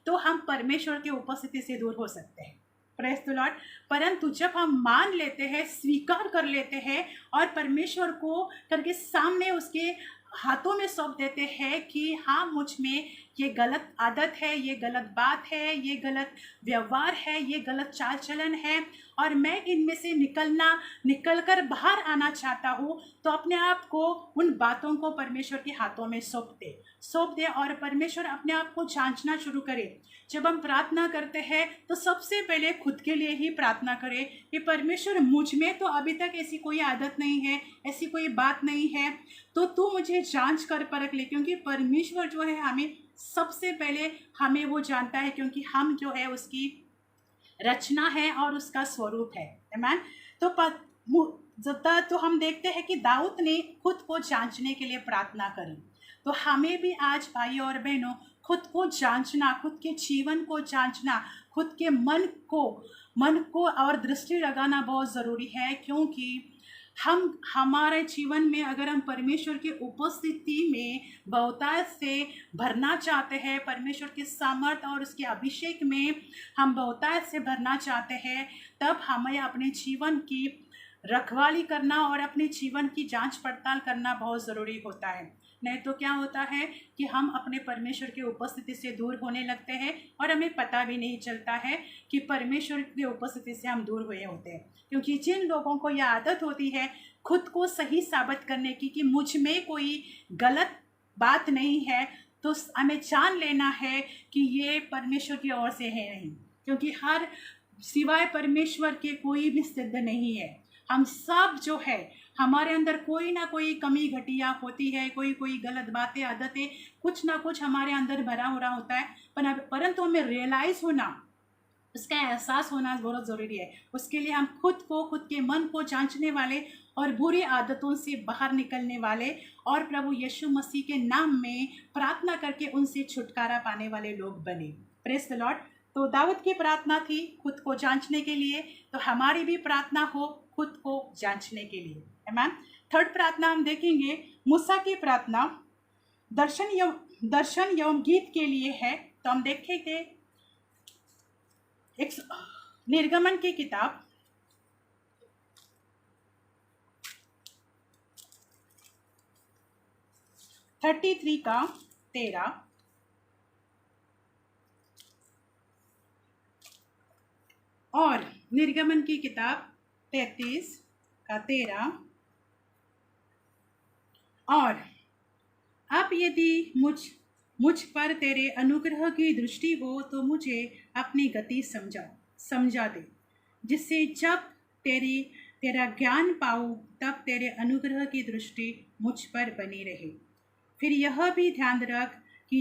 तो हम परमेश्वर की उपस्थिति से दूर हो सकते हैं। Praise the Lord. परंतु जब हम मान लेते हैं, स्वीकार कर लेते हैं और परमेश्वर को करके सामने उसके हाथों में सौंप देते हैं कि हाँ, मुझ में ये गलत आदत है, ये गलत बात है, ये गलत व्यवहार है, ये गलत चाल चलन है, और मैं इनमें से निकलकर बाहर आना चाहता हूँ, तो अपने आप को, उन बातों को परमेश्वर के हाथों में सौंप दे और परमेश्वर अपने आप को जांचना शुरू करे। जब हम प्रार्थना करते हैं तो सबसे पहले खुद के लिए ही प्रार्थना करें कि परमेश्वर, मुझ में तो अभी तक ऐसी कोई आदत नहीं है, ऐसी कोई बात नहीं है, तो तू मुझे जांच कर परख ले। क्योंकि परमेश्वर जो है हमें सबसे पहले हमें वो जानता है, क्योंकि हम जो है उसकी रचना है और उसका स्वरूप है। आमीन। तो हम देखते हैं कि दाऊद ने खुद को जांचने के लिए प्रार्थना करी। तो हमें भी आज भाई और बहनों खुद को जांचना, खुद के जीवन को जांचना, खुद के मन को और दृष्टि लगाना बहुत ज़रूरी है। क्योंकि हम हमारे जीवन में अगर हम परमेश्वर की उपस्थिति में बहुतायत से भरना चाहते हैं, परमेश्वर के सामर्थ और उसके अभिषेक में हम बहुतायत से भरना चाहते हैं, तब हमें अपने जीवन की रखवाली करना और अपने जीवन की जांच पड़ताल करना बहुत ज़रूरी होता है। नहीं तो क्या होता है कि हम अपने परमेश्वर की उपस्थिति से दूर होने लगते हैं और हमें पता भी नहीं चलता है कि परमेश्वर की उपस्थिति से हम दूर हुए होते हैं। क्योंकि जिन लोगों को यह आदत होती है खुद को सही साबित करने की कि मुझ में कोई गलत बात नहीं है, तो हमें जान लेना है कि ये परमेश्वर की ओर से है नहीं, क्योंकि हर सिवाय परमेश्वर के कोई भी सिद्ध नहीं है। हम सब जो है, हमारे अंदर कोई ना कोई कमी घटिया होती है, कोई कोई गलत बातें, आदतें, कुछ ना कुछ हमारे अंदर भरा हो रहा होता है, परंतु हमें रियलाइज होना, उसका एहसास होना बहुत ज़रूरी है। उसके लिए हम खुद के मन को जांचने वाले और बुरी आदतों से बाहर निकलने वाले और प्रभु यीशु मसीह के नाम में प्रार्थना करके उनसे छुटकारा पाने वाले लोग बने। Praise the Lord. तो दाऊद की प्रार्थना थी खुद को जांचने के लिए, तो हमारी भी प्रार्थना हो खुद को जांचने के लिए। आमीन। थर्ड प्रार्थना हम देखेंगे, मूसा की प्रार्थना दर्शन एवं गीत के लिए है। तो हम देखेंगे एक निर्गमन की किताब 33 का 13 और निर्गमन की किताब 33 का 13। और अब यदि मुझ पर तेरे अनुग्रह की दृष्टि हो तो मुझे अपनी गति समझा दे, जिससे जब तेरा ज्ञान पाऊँ तब तेरे अनुग्रह की दृष्टि मुझ पर बनी रहे। फिर यह भी ध्यान रख कि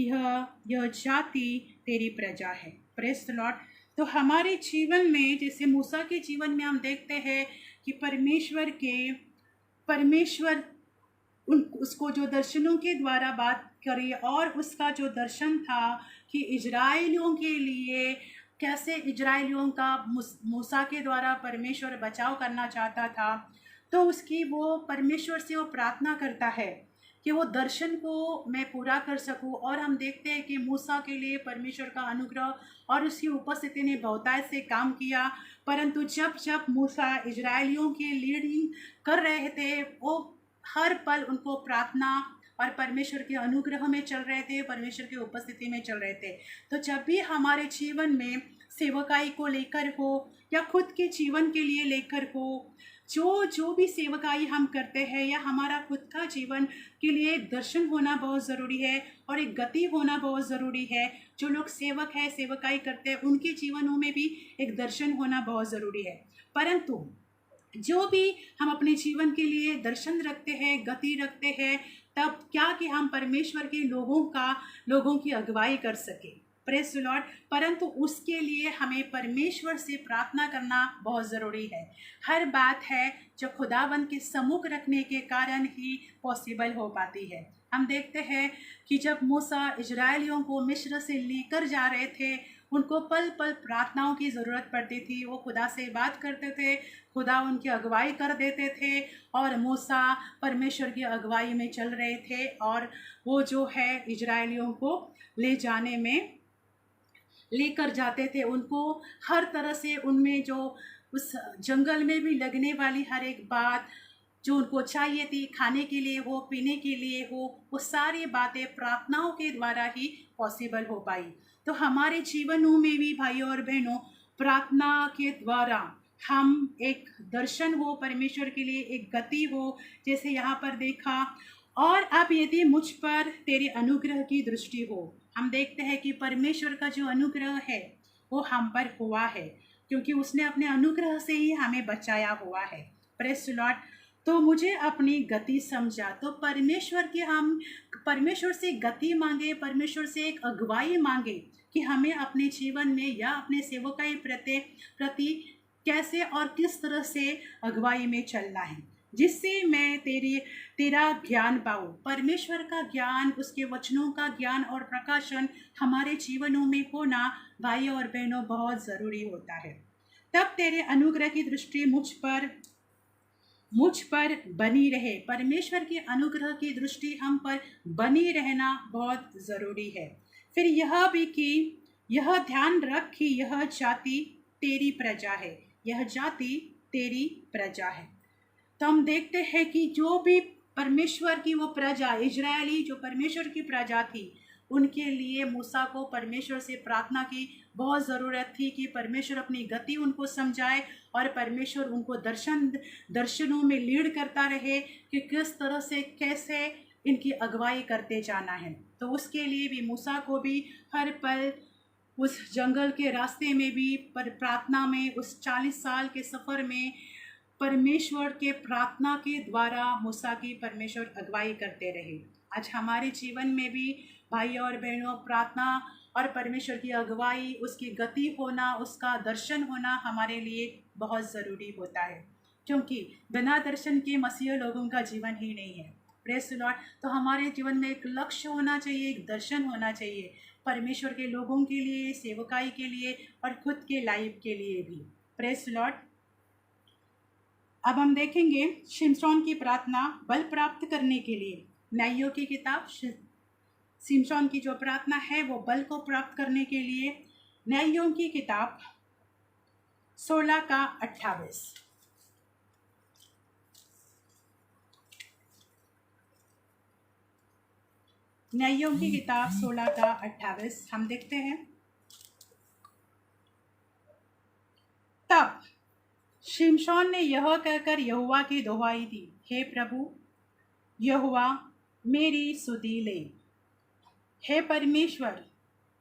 यह जाति तेरी प्रजा है। Praise the Lord. तो हमारे जीवन में, जैसे मूसा के जीवन में हम देखते हैं कि परमेश्वर उसको जो दर्शनों के द्वारा बात करी, और उसका जो दर्शन था कि इजराइलियों के लिए कैसे इजराइलियों का मूसा के द्वारा परमेश्वर बचाव करना चाहता था, तो उसकी वो परमेश्वर से वो प्रार्थना करता है कि वो दर्शन को मैं पूरा कर सकूं। और हम देखते हैं कि मूसा के लिए परमेश्वर का अनुग्रह और उसकी उपस्थिति ने बहुतायत से काम किया, परंतु जब मूसा इजराइलियों की लीडिंग कर रहे थे, वो हर पल उनको प्रार्थना और परमेश्वर के अनुग्रह में चल रहे थे, परमेश्वर की उपस्थिति में चल रहे थे। तो जब भी हमारे जीवन में सेवकाई को लेकर हो या खुद के जीवन के लिए लेकर हो, जो भी सेवकाई हम करते हैं या हमारा खुद का जीवन के लिए दर्शन होना बहुत ज़रूरी है और एक गति होना बहुत ज़रूरी है। जो लोग सेवक है, सेवकाई करते हैं, उनके जीवनों में भी एक दर्शन होना बहुत ज़रूरी है। परंतु जो भी हम अपने जीवन के लिए दर्शन रखते हैं, गति रखते हैं, तब क्या कि हम परमेश्वर के लोगों की अगुवाई कर सके। Praise the Lord. परंतु उसके लिए हमें परमेश्वर से प्रार्थना करना बहुत ज़रूरी है। हर बात है जो खुदावंद के सम्मुख रखने के कारण ही पॉसिबल हो पाती है। हम देखते हैं कि जब मूसा इजराइलियों को मिस्र से लेकर जा रहे थे, उनको पल पल प्रार्थनाओं की ज़रूरत पड़ती थी। वो खुदा से बात करते थे, खुदा उनकी अगुवाई कर देते थे और मूसा परमेश्वर की अगुवाई में चल रहे थे, और वो जो है इजराइलियों को ले जाने में लेकर जाते थे। उनको हर तरह से उनमें जो उस जंगल में भी लगने वाली हर एक बात जो उनको चाहिए थी, खाने के लिए हो, पीने के लिए हो, वो सारी बातें प्रार्थनाओं के द्वारा ही पॉसिबल हो पाई। तो हमारे जीवनों में भी भाइयों और बहनों, प्रार्थना के द्वारा हम एक दर्शन हो परमेश्वर के लिए, एक गति हो, जैसे यहाँ पर देखा। और अब यदि मुझ पर तेरे अनुग्रह की दृष्टि हो, हम देखते हैं कि परमेश्वर का जो अनुग्रह है वो हम पर हुआ है, क्योंकि उसने अपने अनुग्रह से ही हमें बचाया हुआ है। Praise the Lord. तो मुझे अपनी गति समझा। तो हम परमेश्वर से गति मांगे, परमेश्वर से एक अगुवाई मांगे कि हमें अपने जीवन में या अपने सेवकाई प्रति कैसे और किस तरह से अगुवाई में चलना है, जिससे मैं तेरा ज्ञान पाऊँ। परमेश्वर का ज्ञान, उसके वचनों का ज्ञान और प्रकाशन हमारे जीवनों में होना भाइयों और बहनों बहुत ज़रूरी होता है। तब तेरे अनुग्रह की दृष्टि मुझ पर बनी रहे। परमेश्वर के अनुग्रह की दृष्टि हम पर बनी रहना बहुत ज़रूरी है। फिर यह भी कि यह ध्यान रख कि यह जाति तेरी प्रजा है, यह जाति तेरी प्रजा है। तो हम देखते हैं कि जो भी परमेश्वर की वो प्रजा, इजरायली जो परमेश्वर की प्रजा थी, उनके लिए मूसा को परमेश्वर से प्रार्थना की बहुत ज़रूरत थी कि परमेश्वर अपनी गति उनको समझाए और परमेश्वर उनको दर्शनों में लीड करता रहे कि किस तरह से कैसे इनकी अगुवाई करते जाना है। तो उसके लिए भी मूसा को भी हर पल उस जंगल के रास्ते में भी प्रार्थना में, उस 40 साल के सफ़र में परमेश्वर के प्रार्थना के द्वारा मूसा की परमेश्वर अगुवाई करते रहे। आज हमारे जीवन में भी भाई और बहनों, प्रार्थना और परमेश्वर की अगुवाई, उसकी गति होना, उसका दर्शन होना हमारे लिए बहुत ज़रूरी होता है, क्योंकि बिना दर्शन के मसीह लोगों का जीवन ही नहीं है। Praise the Lord. तो हमारे जीवन में एक लक्ष्य होना चाहिए, एक दर्शन होना चाहिए परमेश्वर के लोगों के लिए, सेवकाई के लिए और खुद के लाइफ के लिए भी। Praise the Lord. अब हम देखेंगे शिमशोन की प्रार्थना बल प्राप्त करने के लिए। न्यायों की किताब, शिमशोन की जो प्रार्थना है वो बल को प्राप्त करने के लिए। न्यायों की किताब 16 का 28। न्यायों की किताब 16 का 28 हम देखते हैं। तब शिमशोन ने यह कहकर यहोवा की दुहाई दी, हे प्रभु यहोवा, मेरी सुधि ले। हे परमेश्वर,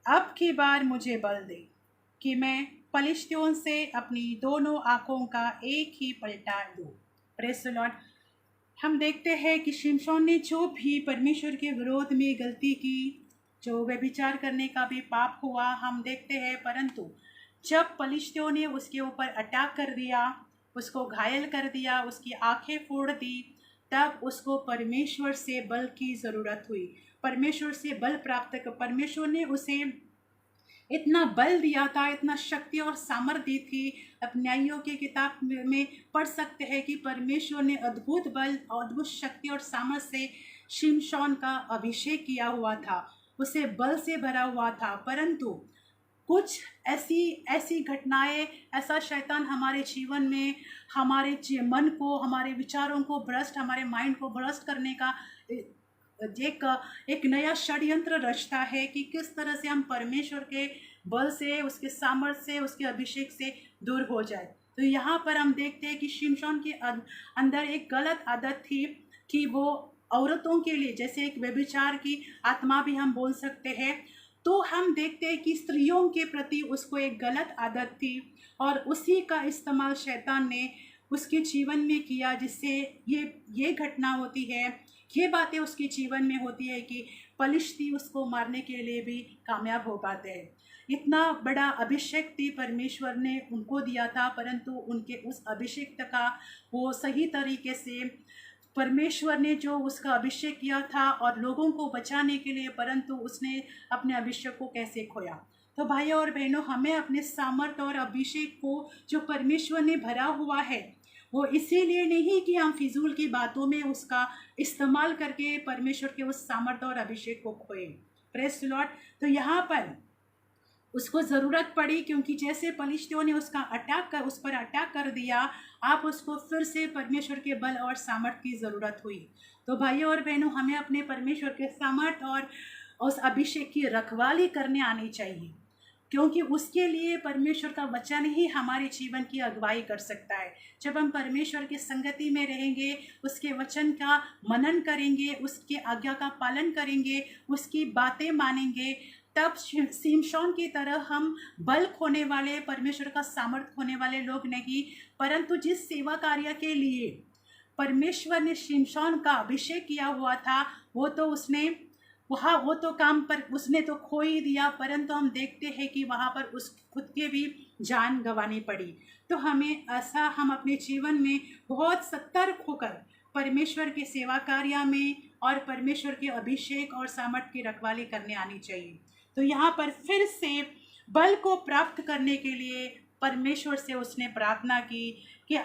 अब की बार मुझे बल दे कि मैं पलिश्तियों से अपनी दोनों आंखों का एक ही पलटा दूं। Praise the Lord. हम देखते हैं कि शिमशोन ने जो भी परमेश्वर के विरोध में गलती की, जो व्यभिचार करने का भी पाप हुआ, हम देखते हैं, परंतु जब पलिश्तियों ने उसके ऊपर अटैक कर दिया, उसको घायल कर दिया, उसकी आंखें फोड़ दी, तब उसको परमेश्वर से बल की ज़रूरत हुई। परमेश्वर से बल प्राप्त कर, परमेश्वर ने उसे इतना बल दिया था, इतना शक्ति और सामर्थ्य थी। अब न्यायों की किताब में पढ़ सकते हैं कि परमेश्वर ने अद्भुत बल, अद्भुत शक्ति और सामर्थ्य से शिमशोन का अभिषेक किया हुआ था, उसे बल से भरा हुआ था। परंतु कुछ ऐसी घटनाएं, ऐसा शैतान हमारे जीवन में हमारे मन को, हमारे विचारों को भ्रष्ट, हमारे माइंड को भ्रष्ट करने का एक नया षड्यंत्र रचता है कि किस तरह से हम परमेश्वर के बल से, उसके सामर्थ्य से, उसके अभिषेक से दूर हो जाए। तो यहाँ पर हम देखते हैं कि शिमशोन के अंदर एक गलत आदत थी कि वो औरतों के लिए, जैसे एक व्यभिचार की आत्मा भी हम बोल सकते हैं, तो हम देखते हैं कि स्त्रियों के प्रति उसको एक गलत आदत थी और उसी का इस्तेमाल शैतान ने उसके जीवन में किया, जिससे ये घटना होती है, ये बातें उसके जीवन में होती है कि पलिश्ती उसको मारने के लिए भी कामयाब हो पाते हैं। इतना बड़ा अभिषेक थी परमेश्वर ने उनको दिया था, परंतु उनके उस अभिषेक का वो सही तरीके से परमेश्वर ने जो उसका अभिषेक किया था और लोगों को बचाने के लिए, परंतु उसने अपने अभिषेक को कैसे खोया। तो भाइयों और बहनों, हमें अपने सामर्थ्य और अभिषेक को जो परमेश्वर ने भरा हुआ है, वो इसीलिए नहीं कि हम फिजूल की बातों में उसका इस्तेमाल करके परमेश्वर के उस सामर्थ्य और अभिषेक को खोए। Praise the Lord. तो यहाँ पर उसको ज़रूरत पड़ी, क्योंकि जैसे पलिश्तियों ने उस पर अटैक कर दिया, आप उसको फिर से परमेश्वर के बल और सामर्थ्य की ज़रूरत हुई। तो भाइयों और बहनों, हमें अपने परमेश्वर के सामर्थ्य और उस अभिषेक की रखवाली करने आनी चाहिए, क्योंकि उसके लिए परमेश्वर का वचन ही हमारे जीवन की अगुवाई कर सकता है। जब हम परमेश्वर की संगति में रहेंगे, उसके वचन का मनन करेंगे, उसके आज्ञा का पालन करेंगे, उसकी बातें मानेंगे, तब शिमशोन की तरह हम बल खोने वाले, परमेश्वर का सामर्थ्य खोने वाले लोग नहीं, परंतु जिस सेवा कार्य के लिए परमेश्वर ने शिमशोन का अभिषेक किया हुआ था, वो तो काम पर उसने तो खो ही दिया, परंतु हम देखते हैं कि वहाँ पर उस खुद के भी जान गंवानी पड़ी। तो हम अपने जीवन में बहुत सतर्क होकर परमेश्वर के सेवा कार्य में और परमेश्वर के अभिषेक और सामर्थ्य की रखवाली करने आनी चाहिए। तो यहाँ पर फिर से बल को प्राप्त करने के लिए परमेश्वर से उसने प्रार्थना की कि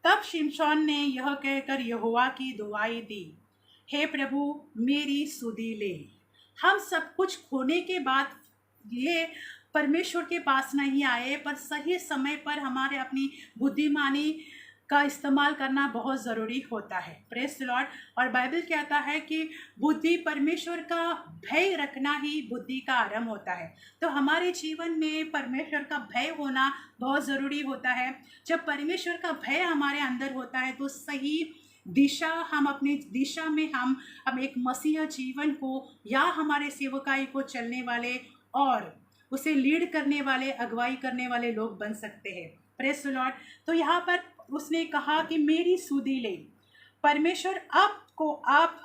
तब शिमशोन ने यह कहकर यहोवा की दुहाई दी, हे प्रभु मेरी सुधि ले। हम सब कुछ खोने के बाद ये परमेश्वर के पास नहीं आए, पर सही समय पर हमारे अपनी बुद्धिमानी का इस्तेमाल करना बहुत ज़रूरी होता है। Praise the lord. और बाइबल कहता है कि बुद्धि, परमेश्वर का भय रखना ही बुद्धि का आरंभ होता है। तो हमारे जीवन में परमेश्वर का भय होना बहुत ज़रूरी होता है। जब परमेश्वर का भय हमारे अंदर होता है तो सही दिशा, हम अपनी दिशा में हम एक मसीह जीवन को या हमारे सेवकाई को चलने वाले और उसे लीड करने वाले, अगुवाई करने वाले लोग बन सकते हैं। Praise the Lord. तो यहाँ पर उसने कहा कि मेरी सुधि ले, परमेश्वर आप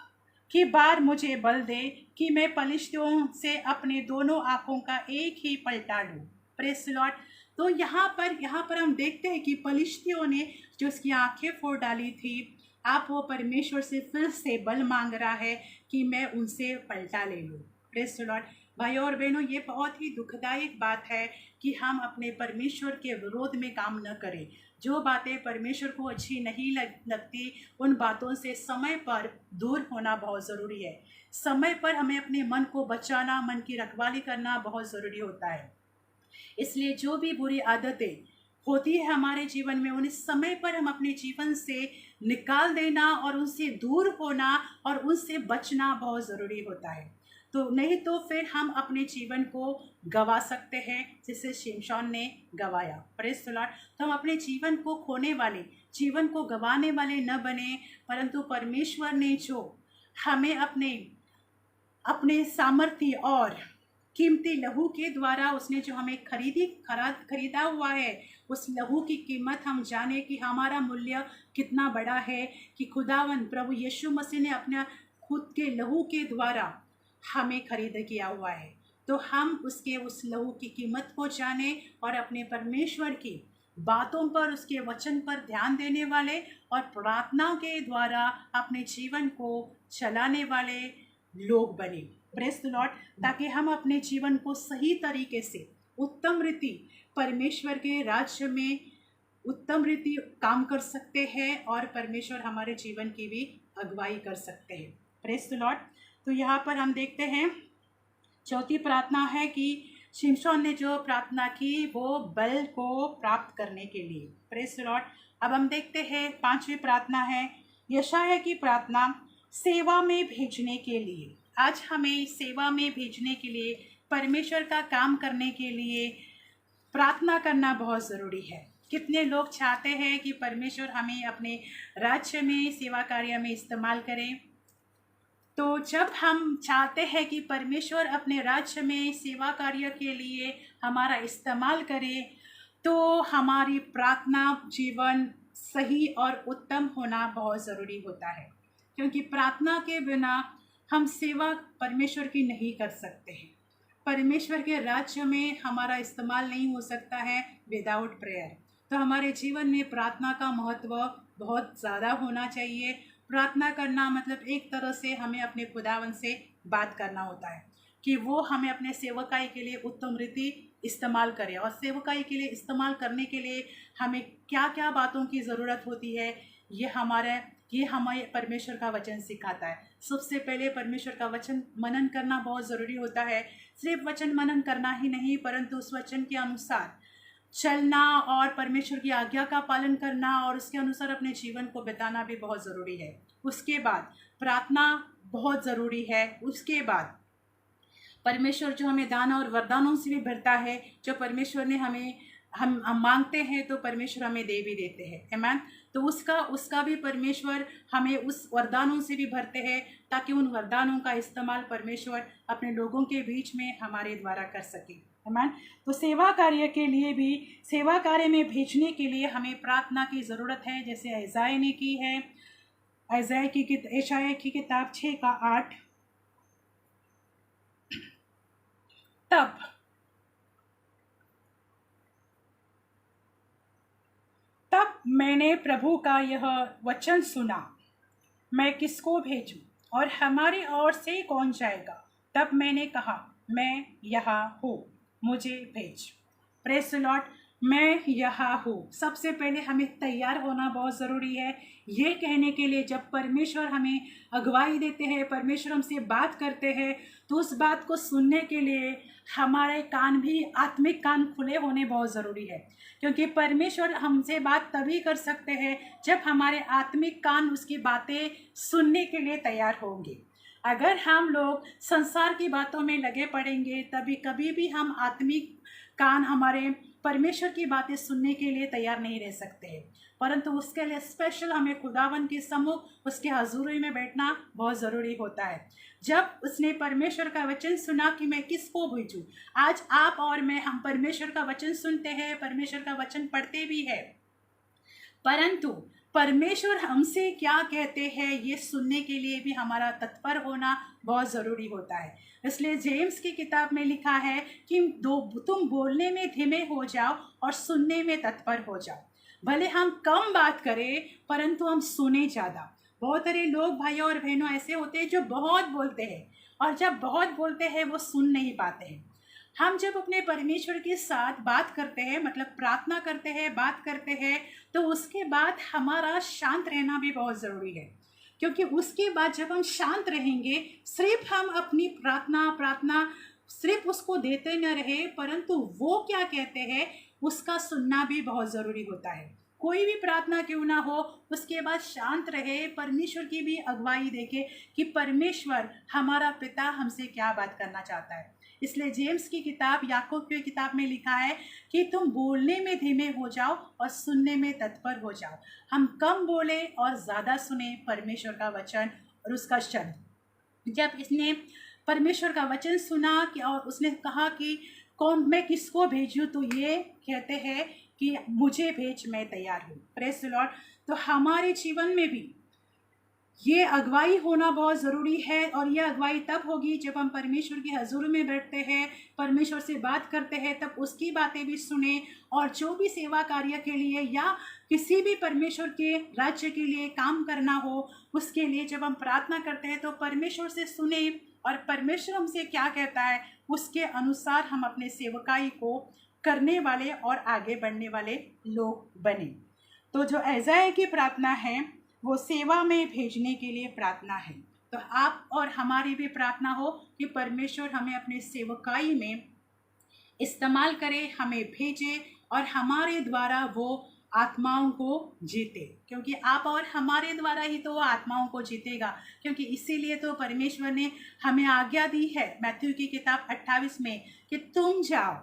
की बार मुझे बल दे कि मैं पलिश्तियों से अपने दोनों आंखों का एक ही पलटा लूँ। Praise the Lord. तो यहाँ पर हम देखते हैं कि पलिश्तियों ने जो उसकी आंखें फोड़ डाली थी, आप वो परमेश्वर से फिर से बल मांग रहा है कि मैं उनसे पलटा ले लूँ। Praise the Lord. भाई और बहनों, ये बहुत ही दुखदायक बात है कि हम अपने परमेश्वर के विरोध में काम न करें। जो बातें परमेश्वर को अच्छी नहीं लगती, उन बातों से समय पर दूर होना बहुत ज़रूरी है। समय पर हमें अपने मन को बचाना, मन की रखवाली करना बहुत ज़रूरी होता है। इसलिए जो भी बुरी आदतें होती है हमारे जीवन में, उन्हें समय पर हम अपने जीवन से निकाल देना और उनसे दूर होना और उनसे बचना बहुत ज़रूरी होता है। तो नहीं तो फिर हम अपने जीवन को गवा सकते हैं, जिसे शिमशोन ने गवाया। Praise the Lord. तो हम अपने जीवन को खोने वाले, जीवन को गवाने वाले न बने, परंतु परमेश्वर ने जो हमें अपने सामर्थ्य और कीमती लहू के द्वारा उसने जो हमें खरीदा हुआ है, उस लहू की कीमत हम जाने कि हमारा मूल्य कितना बड़ा है, कि खुदावन प्रभु यीशु मसीह ने अपने खुद के लहू के द्वारा हमें खरीद किया हुआ है। तो हम उस लहू की कीमत को जाने और अपने परमेश्वर की बातों पर, उसके वचन पर ध्यान देने वाले और प्रार्थना के द्वारा अपने जीवन को चलाने वाले लोग बने। Praise the Lord. ताकि हम अपने जीवन को सही तरीके से उत्तम रीति परमेश्वर के राज्य में उत्तम रीति काम कर सकते हैं और परमेश्वर हमारे जीवन की भी अगुवाई कर सकते हैं। Praise the Lord. तो यहाँ पर हम देखते हैं चौथी प्रार्थना है कि शिमशोन ने जो प्रार्थना की वो बल को प्राप्त करने के लिए। Praise the Lord. अब हम देखते हैं पांचवी प्रार्थना है यशायाह की प्रार्थना, सेवा में भेजने के लिए। आज हमें सेवा में भेजने के लिए, परमेश्वर का काम करने के लिए प्रार्थना करना बहुत ज़रूरी है। कितने लोग चाहते हैं कि परमेश्वर हमें अपने राज्य में सेवा कार्य में इस्तेमाल करें। तो जब हम चाहते हैं कि परमेश्वर अपने राज्य में सेवा कार्य के लिए हमारा इस्तेमाल करे, तो हमारी प्रार्थना जीवन सही और उत्तम होना बहुत ज़रूरी होता है। क्योंकि प्रार्थना के बिना हम सेवा परमेश्वर की नहीं कर सकते हैं। परमेश्वर के राज्य में हमारा इस्तेमाल नहीं हो सकता है विदाउट प्रेयर। तो हमारे जीवन में प्रार्थना का महत्व बहुत ज़्यादा होना चाहिए। प्रार्थना करना मतलब एक तरह से हमें अपने खुदावन से बात करना होता है कि वो हमें अपने सेवकाई के लिए उत्तम रीति इस्तेमाल करे। और सेवकाई के लिए इस्तेमाल करने के लिए हमें क्या क्या बातों की ज़रूरत होती है, ये हमें परमेश्वर का वचन सिखाता है। सबसे पहले परमेश्वर का वचन मनन करना बहुत ज़रूरी होता है। सिर्फ वचन मनन करना ही नहीं, परंतु उस वचन के अनुसार चलना और परमेश्वर की आज्ञा का पालन करना और उसके अनुसार अपने जीवन को बिताना भी बहुत ज़रूरी है। उसके बाद प्रार्थना बहुत ज़रूरी है। उसके बाद परमेश्वर जो हमें दान और वरदानों से भी भरता है, जो परमेश्वर ने हम मांगते हैं तो परमेश्वर हमें दे भी देते हैं। आमीन। तो उसका भी परमेश्वर हमें उस वरदानों से भी भरते हैं, ताकि उन वरदानों का इस्तेमाल परमेश्वर अपने लोगों के बीच में हमारे द्वारा कर सके। आमीन। तो सेवा कार्य के लिए भी, सेवा कार्य में भेजने के लिए हमें प्रार्थना की ज़रूरत है, जैसे यशायाह ने की है। यशायाह की किताब 6:8, तब मैंने प्रभु का यह वचन सुना, मैं किसको भेजूं और हमारी ओर से कौन जाएगा। तब मैंने कहा, मैं यहाँ हूँ, मुझे भेज। Praise the Lord. मैं यहाँ हूँ। सबसे पहले हमें तैयार होना बहुत ज़रूरी है, ये कहने के लिए जब परमेश्वर हमें अगुवाई देते हैं, परमेश्वर हमसे बात करते हैं, तो उस बात को सुनने के लिए हमारे कान भी, आत्मिक कान खुले होने बहुत ज़रूरी है। क्योंकि परमेश्वर हमसे बात तभी कर सकते हैं जब हमारे आत्मिक कान उसकी बातें सुनने के लिए तैयार होंगे। अगर हम लोग संसार की बातों में लगे पड़ेंगे, तभी कभी भी हम आत्मिक कान हमारे परमेश्वर की बातें सुनने के लिए तैयार नहीं रह सकते हैं, परंतु उसके लिए स्पेशल हमें खुदावन के सम्मुख उसके हजूरी में बैठना बहुत ज़रूरी होता है। जब उसने परमेश्वर का वचन सुना कि मैं किसको भेजूं, आज आप और मैं हम परमेश्वर का वचन सुनते हैं, परमेश्वर का वचन पढ़ते भी है, परंतु परमेश्वर हमसे क्या कहते हैं ये सुनने के लिए भी हमारा तत्पर होना बहुत ज़रूरी होता है। इसलिए जेम्स की किताब में लिखा है कि तुम बोलने में धीमे हो जाओ और सुनने में तत्पर हो जाओ। भले हम कम बात करें परंतु हम सुने ज़्यादा। बहुत सारे लोग भाइयों और बहनों ऐसे होते हैं जो बहुत बोलते हैं, और जब बहुत बोलते हैं वो सुन नहीं पाते हैं। हम जब अपने परमेश्वर के साथ बात करते हैं, मतलब प्रार्थना करते हैं, बात करते हैं, तो उसके बाद हमारा शांत रहना भी बहुत ज़रूरी है, क्योंकि उसके बाद जब हम शांत रहेंगे, सिर्फ हम अपनी प्रार्थना सिर्फ उसको देते न रहे, परंतु वो क्या कहते हैं उसका सुनना भी बहुत ज़रूरी होता है। कोई भी प्रार्थना क्यों ना हो, उसके बाद शांत रहे, परमेश्वर की भी अगुवाई देखे कि परमेश्वर हमारा पिता हमसे क्या बात करना चाहता है। इसलिए जेम्स की किताब, याकूब की किताब में लिखा है कि तुम बोलने में धीमे हो जाओ और सुनने में तत्पर हो जाओ। हम कम बोले और ज़्यादा सुने परमेश्वर का वचन और उसका शब्द। जब इसने परमेश्वर का वचन सुना कि और उसने कहा कि कौन मैं किसको भेजूं, तो ये कहते हैं कि मुझे भेज, मैं तैयार हूँ। Praise the Lord. तो हमारे जीवन में भी ये अगुवाई होना बहुत ज़रूरी है, और ये अगुवाई तब होगी जब हम परमेश्वर की हजूर में बैठते हैं, परमेश्वर से बात करते हैं, तब उसकी बातें भी सुने, और जो भी सेवा कार्य के लिए या किसी भी परमेश्वर के राज्य के लिए काम करना हो, उसके लिए जब हम प्रार्थना करते हैं तो परमेश्वर से सुने, और परमेश्वर हमसे क्या कहता है उसके अनुसार हम अपने सेवकाई को करने वाले और आगे बढ़ने वाले लोग बने। तो जो ऐसाया की प्रार्थना है वो सेवा में भेजने के लिए प्रार्थना है। तो आप और हमारी भी प्रार्थना हो कि परमेश्वर हमें अपने सेवकाई में इस्तेमाल करे, हमें भेजे और हमारे द्वारा वो आत्माओं को जीते, क्योंकि आप और हमारे द्वारा ही तो वो आत्माओं को जीतेगा। क्योंकि इसीलिए तो परमेश्वर ने हमें आज्ञा दी है मैथ्यू की किताब 28 में कि तुम जाओ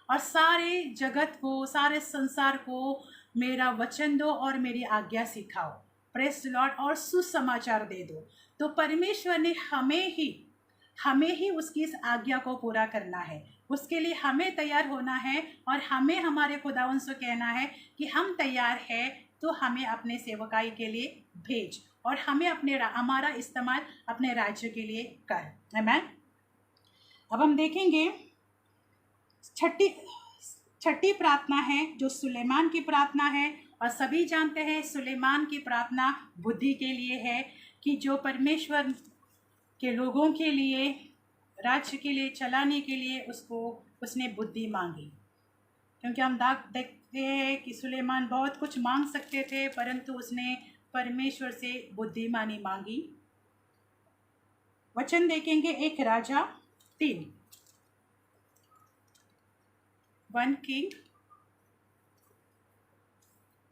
और सारे जगत को, सारे संसार को मेरा वचन दो और मेरी आज्ञा सिखाओ। Praise the lord. और सुसमाचार दे दो। तो परमेश्वर ने हमें ही उसकी इस आज्ञा को पूरा करना है, उसके लिए हमें तैयार होना है, और हमें हमारे खुदावन से कहना है कि हम तैयार हैं, तो हमें अपने सेवकाई के लिए भेज, और हमें हमारा इस्तेमाल अपने राज्य के लिए कर। आमीन। अब हम देखेंगे छठी प्रार्थना है जो सुलेमान की प्रार्थना है, और सभी जानते हैं सुलेमान की प्रार्थना बुद्धि के लिए है, कि जो परमेश्वर के लोगों के लिए, राज्य के लिए चलाने के लिए उसने बुद्धि मांगी। क्योंकि हम देखते हैं कि सुलेमान बहुत कुछ मांग सकते थे, परंतु उसने परमेश्वर से बुद्धिमानी मांगी। वचन देखेंगे 1 राजा 3, 1 किंग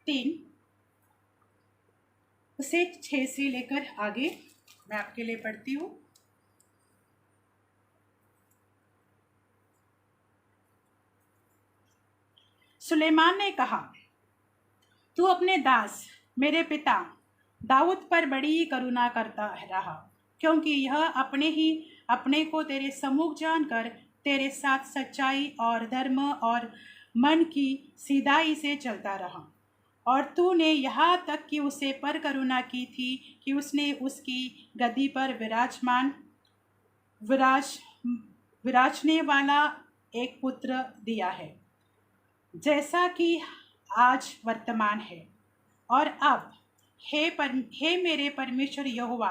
3 उसे 6 से लेकर आगे मैं आपके लिए पढ़ती हूँ। सुलेमान ने कहा, तू अपने दास मेरे पिता दाऊद पर बड़ी करुणा करता रहा, क्योंकि यह अपने को तेरे सम्मुख जानकर तेरे साथ सच्चाई और धर्म और मन की सीधाई से चलता रहा। और तूने यहाँ तक कि उसे पर करुणा की थी कि उसने उसकी गद्दी पर विराजने वाला एक पुत्र दिया है, जैसा कि आज वर्तमान है। और अब हे मेरे परमेश्वर यहोवा,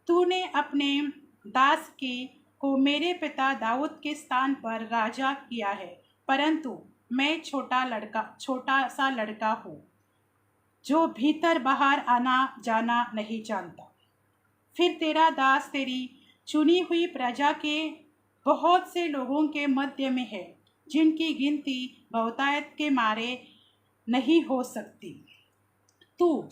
तूने अपने दास को मेरे पिता दाऊद के स्थान पर राजा किया है, परंतु मैं छोटा सा लड़का हूँ, जो भीतर बाहर आना जाना नहीं जानता। फिर तेरा दास तेरी चुनी हुई प्रजा के बहुत से लोगों के मध्य में है, जिनकी गिनती बहुतायत के मारे नहीं हो सकती। तू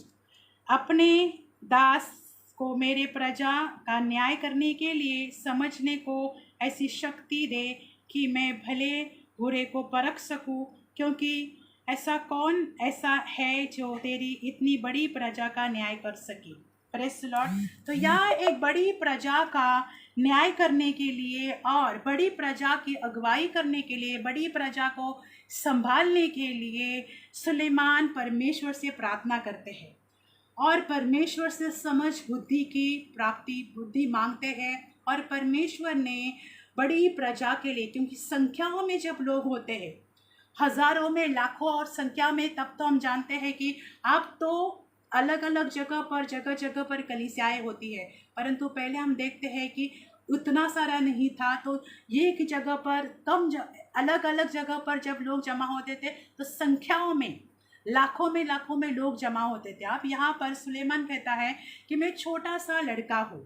अपने दास को मेरे प्रजा का न्याय करने के लिए समझने को ऐसी शक्ति दे कि मैं भले बुरे को परख सकूं क्योंकि ऐसा कौन ऐसा है जो तेरी इतनी बड़ी प्रजा का न्याय कर सके। Press Lord. तो यह एक बड़ी प्रजा का न्याय करने के लिए और बड़ी प्रजा की अगुवाई करने के लिए, बड़ी प्रजा को संभालने के लिए सुलेमान परमेश्वर से प्रार्थना करते हैं और परमेश्वर से समझ बुद्धि की प्राप्ति, बुद्धि मांगते हैं। और परमेश्वर ने बड़ी प्रजा के लिए, क्योंकि संख्याओं में जब लोग होते हैं, हजारों में, लाखों और संख्या में, तब तो हम जानते हैं कि अब तो अलग अलग जगह जगह पर कलीसियाएं होती है, परंतु पहले हम देखते हैं कि उतना सारा नहीं था। तो एक जगह पर अलग अलग जगह पर जब लोग जमा होते थे तो संख्याओं में, लाखों में लोग जमा होते थे। अब यहाँ पर सुलेमान कहता है कि मैं छोटा सा लड़का हूँ,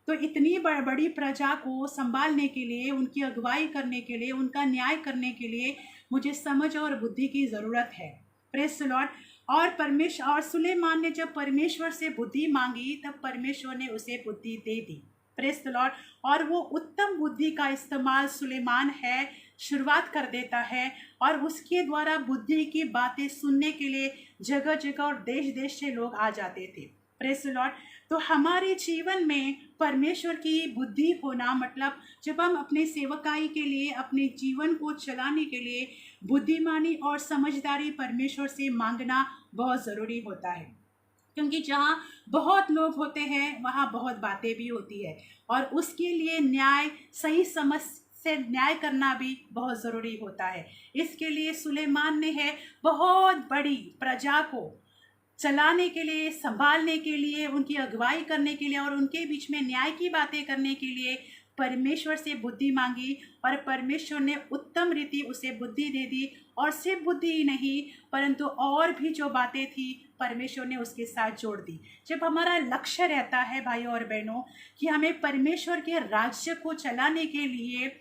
तो इतनी बड़ी प्रजा को संभालने के लिए, उनकी अगुवाई करने के लिए, उनका न्याय करने के लिए मुझे समझ और बुद्धि की ज़रूरत है। Praise the lord. और सुलेमान ने जब परमेश्वर से बुद्धि मांगी तब परमेश्वर ने उसे बुद्धि दे दी। Praise the lord. और वो उत्तम बुद्धि का इस्तेमाल सुलेमान है शुरुआत कर देता है और उसके द्वारा बुद्धि की बातें सुनने के लिए जगह जगह और देश देश से लोग आ जाते थे। Praise the Lord. तो हमारे जीवन में परमेश्वर की बुद्धि होना मतलब जब हम अपने सेवकाई के लिए, अपने जीवन को चलाने के लिए बुद्धिमानी और समझदारी परमेश्वर से मांगना बहुत ज़रूरी होता है, क्योंकि जहाँ बहुत लोग होते हैं वहाँ बहुत बातें भी होती है और उसके लिए न्याय, सही समझ से न्याय करना भी बहुत ज़रूरी होता है। इसके लिए सुलेमान ने है बहुत बड़ी प्रजा को चलाने के लिए, संभालने के लिए, उनकी अगुवाई करने के लिए और उनके बीच में न्याय की बातें करने के लिए परमेश्वर से बुद्धि मांगी और परमेश्वर ने उत्तम रीति उसे बुद्धि दे दी। और सिर्फ बुद्धि ही नहीं परंतु और भी जो बातें थी परमेश्वर ने उसके साथ जोड़ दी। जब हमारा लक्ष्य रहता है भाइयों और बहनों कि हमें परमेश्वर के राज्य को चलाने के लिए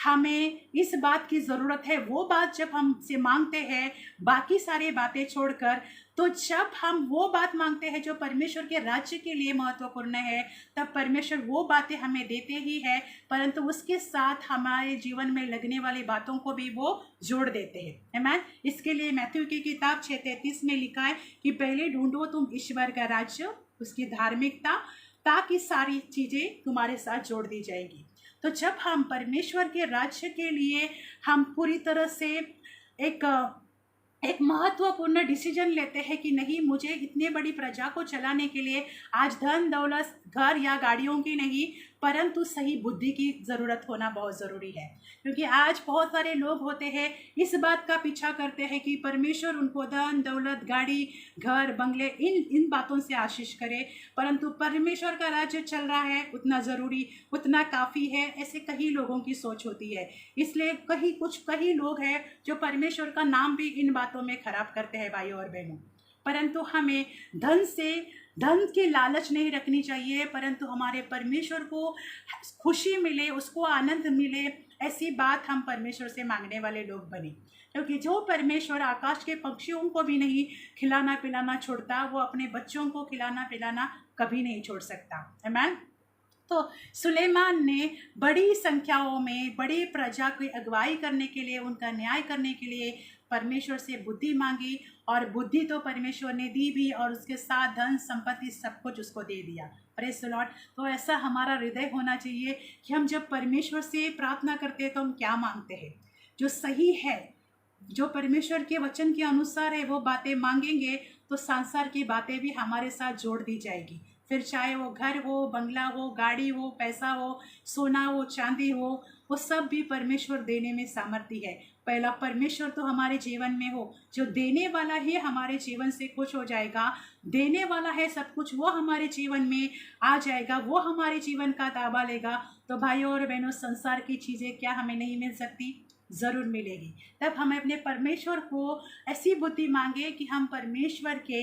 हमें इस बात की ज़रूरत है, वो बात जब हमसे मांगते हैं बाकी सारी बातें छोड़कर, तो जब हम वो बात मांगते हैं जो परमेश्वर के राज्य के लिए महत्वपूर्ण है, तब परमेश्वर वो बातें हमें देते ही है, परंतु उसके साथ हमारे जीवन में लगने वाली बातों को भी वो जोड़ देते हैं। आमीन। इसके लिए मैथ्यू की किताब 6:33 में लिखा है कि पहले ढूंढो तुम ईश्वर का राज्य, उसकी धार्मिकता, ताकि सारी चीज़ें तुम्हारे साथ जोड़ दी जाएगी। तो जब हम परमेश्वर के राज्य के लिए हम पूरी तरह से एक महत्वपूर्ण डिसीजन लेते हैं कि नहीं, मुझे इतने बड़ी प्रजा को चलाने के लिए आज धन दौलत, घर या गाड़ियों की नहीं परंतु सही बुद्धि की ज़रूरत होना बहुत ज़रूरी है। क्योंकि आज बहुत सारे लोग होते हैं इस बात का पीछा करते हैं कि परमेश्वर उनको धन दौलत, गाड़ी, घर, बंगले, इन बातों से आशीष करे, परंतु परमेश्वर का राज्य चल रहा है उतना ज़रूरी, उतना काफ़ी है, ऐसे कई लोगों की सोच होती है। इसलिए कई लोग हैं जो परमेश्वर का नाम भी इन बातों में खराब करते हैं भाइयों और बहनों। परंतु हमें धन की लालच नहीं रखनी चाहिए, परंतु हमारे परमेश्वर को खुशी मिले, उसको आनंद मिले, ऐसी बात हम परमेश्वर से मांगने वाले लोग बने। क्योंकि जो परमेश्वर आकाश के पक्षियों को भी नहीं खिलाना पिलाना छोड़ता, वो अपने बच्चों को खिलाना पिलाना कभी नहीं छोड़ सकता। आमीन। तो सुलेमान ने बड़ी संख्याओं में बड़ी प्रजा की अगुवाई करने के लिए, उनका न्याय करने के लिए परमेश्वर से बुद्धि मांगी और बुद्धि तो परमेश्वर ने दी भी और उसके साथ धन संपत्ति सब कुछ उसको दे दिया। Praise the Lord. तो ऐसा हमारा हृदय होना चाहिए कि हम जब परमेश्वर से प्रार्थना करते हैं तो हम क्या मांगते हैं, जो सही है, जो परमेश्वर के वचन के अनुसार है, वो बातें मांगेंगे तो संसार की बातें भी हमारे साथ जोड़ दी जाएगी। फिर चाहे वो घर हो, बंगला हो, गाड़ी हो, पैसा हो, सोना हो, चांदी हो, वो सब भी परमेश्वर देने में सामर्थ्य है। पहला परमेश्वर तो हमारे जीवन में हो, जो देने वाला है हमारे जीवन से खुश हो जाएगा, देने वाला है सब कुछ, वो हमारे जीवन में आ जाएगा, वो हमारे जीवन का दावा लेगा। तो भाइयों और बहनों, संसार की चीज़ें क्या हमें नहीं मिल सकती? ज़रूर मिलेगी। तब हमें अपने परमेश्वर को ऐसी बुद्धि मांगे कि हम परमेश्वर के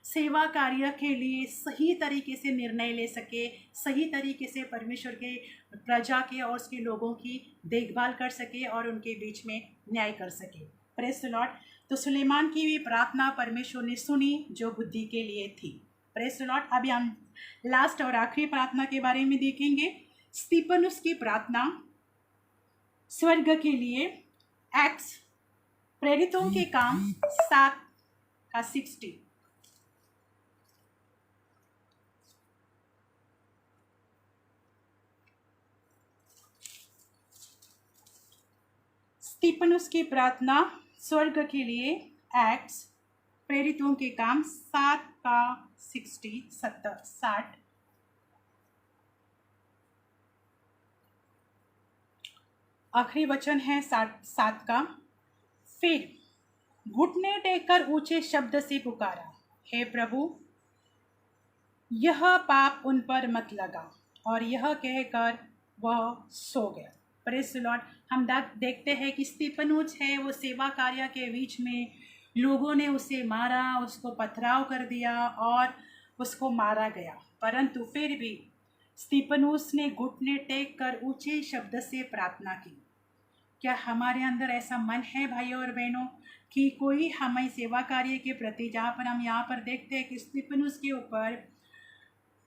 सेवा कार्य के लिए सही तरीके से निर्णय ले सके, सही तरीके से परमेश्वर के प्रजा के और उसके लोगों की देखभाल कर सके और उनके बीच में न्याय कर सके। Praise the Lord. तो सुलेमान की भी प्रार्थना परमेश्वर ने सुनी जो बुद्धि के लिए थी। Praise the Lord. अभी हम लास्ट और आखिरी प्रार्थना के बारे में देखेंगे, स्तिफनुस की प्रार्थना स्वर्ग के लिए। एक्ट्स प्रेरितों के काम 7 का 60। स्तिफनुस की प्रार्थना स्वर्ग के लिए, एक्ट्स प्रेरितों के काम 7 का 60। आखिरी वचन है 7 का। फिर घुटने टेककर ऊंचे शब्द से पुकारा, हे प्रभु, यह पाप उन पर मत लगा, और यह कहकर वह सो गया। Praise the Lord. हम देखते हैं कि स्तिफनुस है, वो सेवा कार्य के बीच में लोगों ने उसे मारा, उसको पथराव कर दिया और उसको मारा गया, परंतु फिर भी स्तिफनुस ने घुटने टेक कर ऊंचे शब्द से प्रार्थना की। क्या हमारे अंदर ऐसा मन है भाइयों और बहनों कि कोई हमें सेवा कार्य के प्रति, जहाँ पर हम यहाँ पर देखते हैं कि स्तिफनुस के ऊपर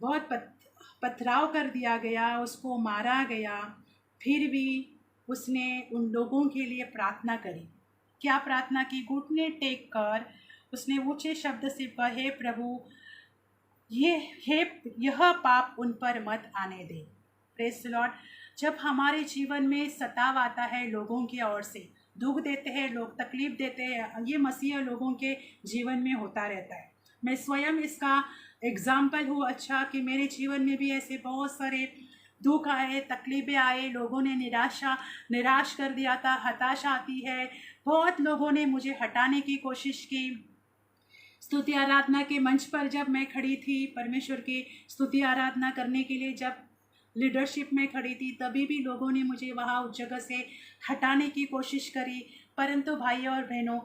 बहुत पथराव कर दिया गया, उसको मारा गया, फिर भी उसने उन लोगों के लिए प्रार्थना करी। क्या प्रार्थना की? घुटने टेक कर उसने ऊंचे शब्द से कहा, हे प्रभु, यह पाप उन पर मत आने दे। Praise the Lord. जब हमारे जीवन में सताव आता है लोगों की ओर से, दुख देते हैं लोग, तकलीफ देते हैं, ये मसीह लोगों के जीवन में होता रहता है। मैं स्वयं इसका एग्जाम्पल हूँ। अच्छा कि मेरे जीवन में भी ऐसे बहुत सारे दुख आए, तकलीफ़ें आए, लोगों ने निराश कर दिया था, हताशा आती है, बहुत लोगों ने मुझे हटाने की कोशिश की। स्तुति आराधना के मंच पर जब मैं खड़ी थी, परमेश्वर की स्तुति आराधना करने के लिए जब लीडरशिप में खड़ी थी, तभी भी लोगों ने मुझे वहाँ उस जगह से हटाने की कोशिश करी। परंतु भाइयों और बहनों,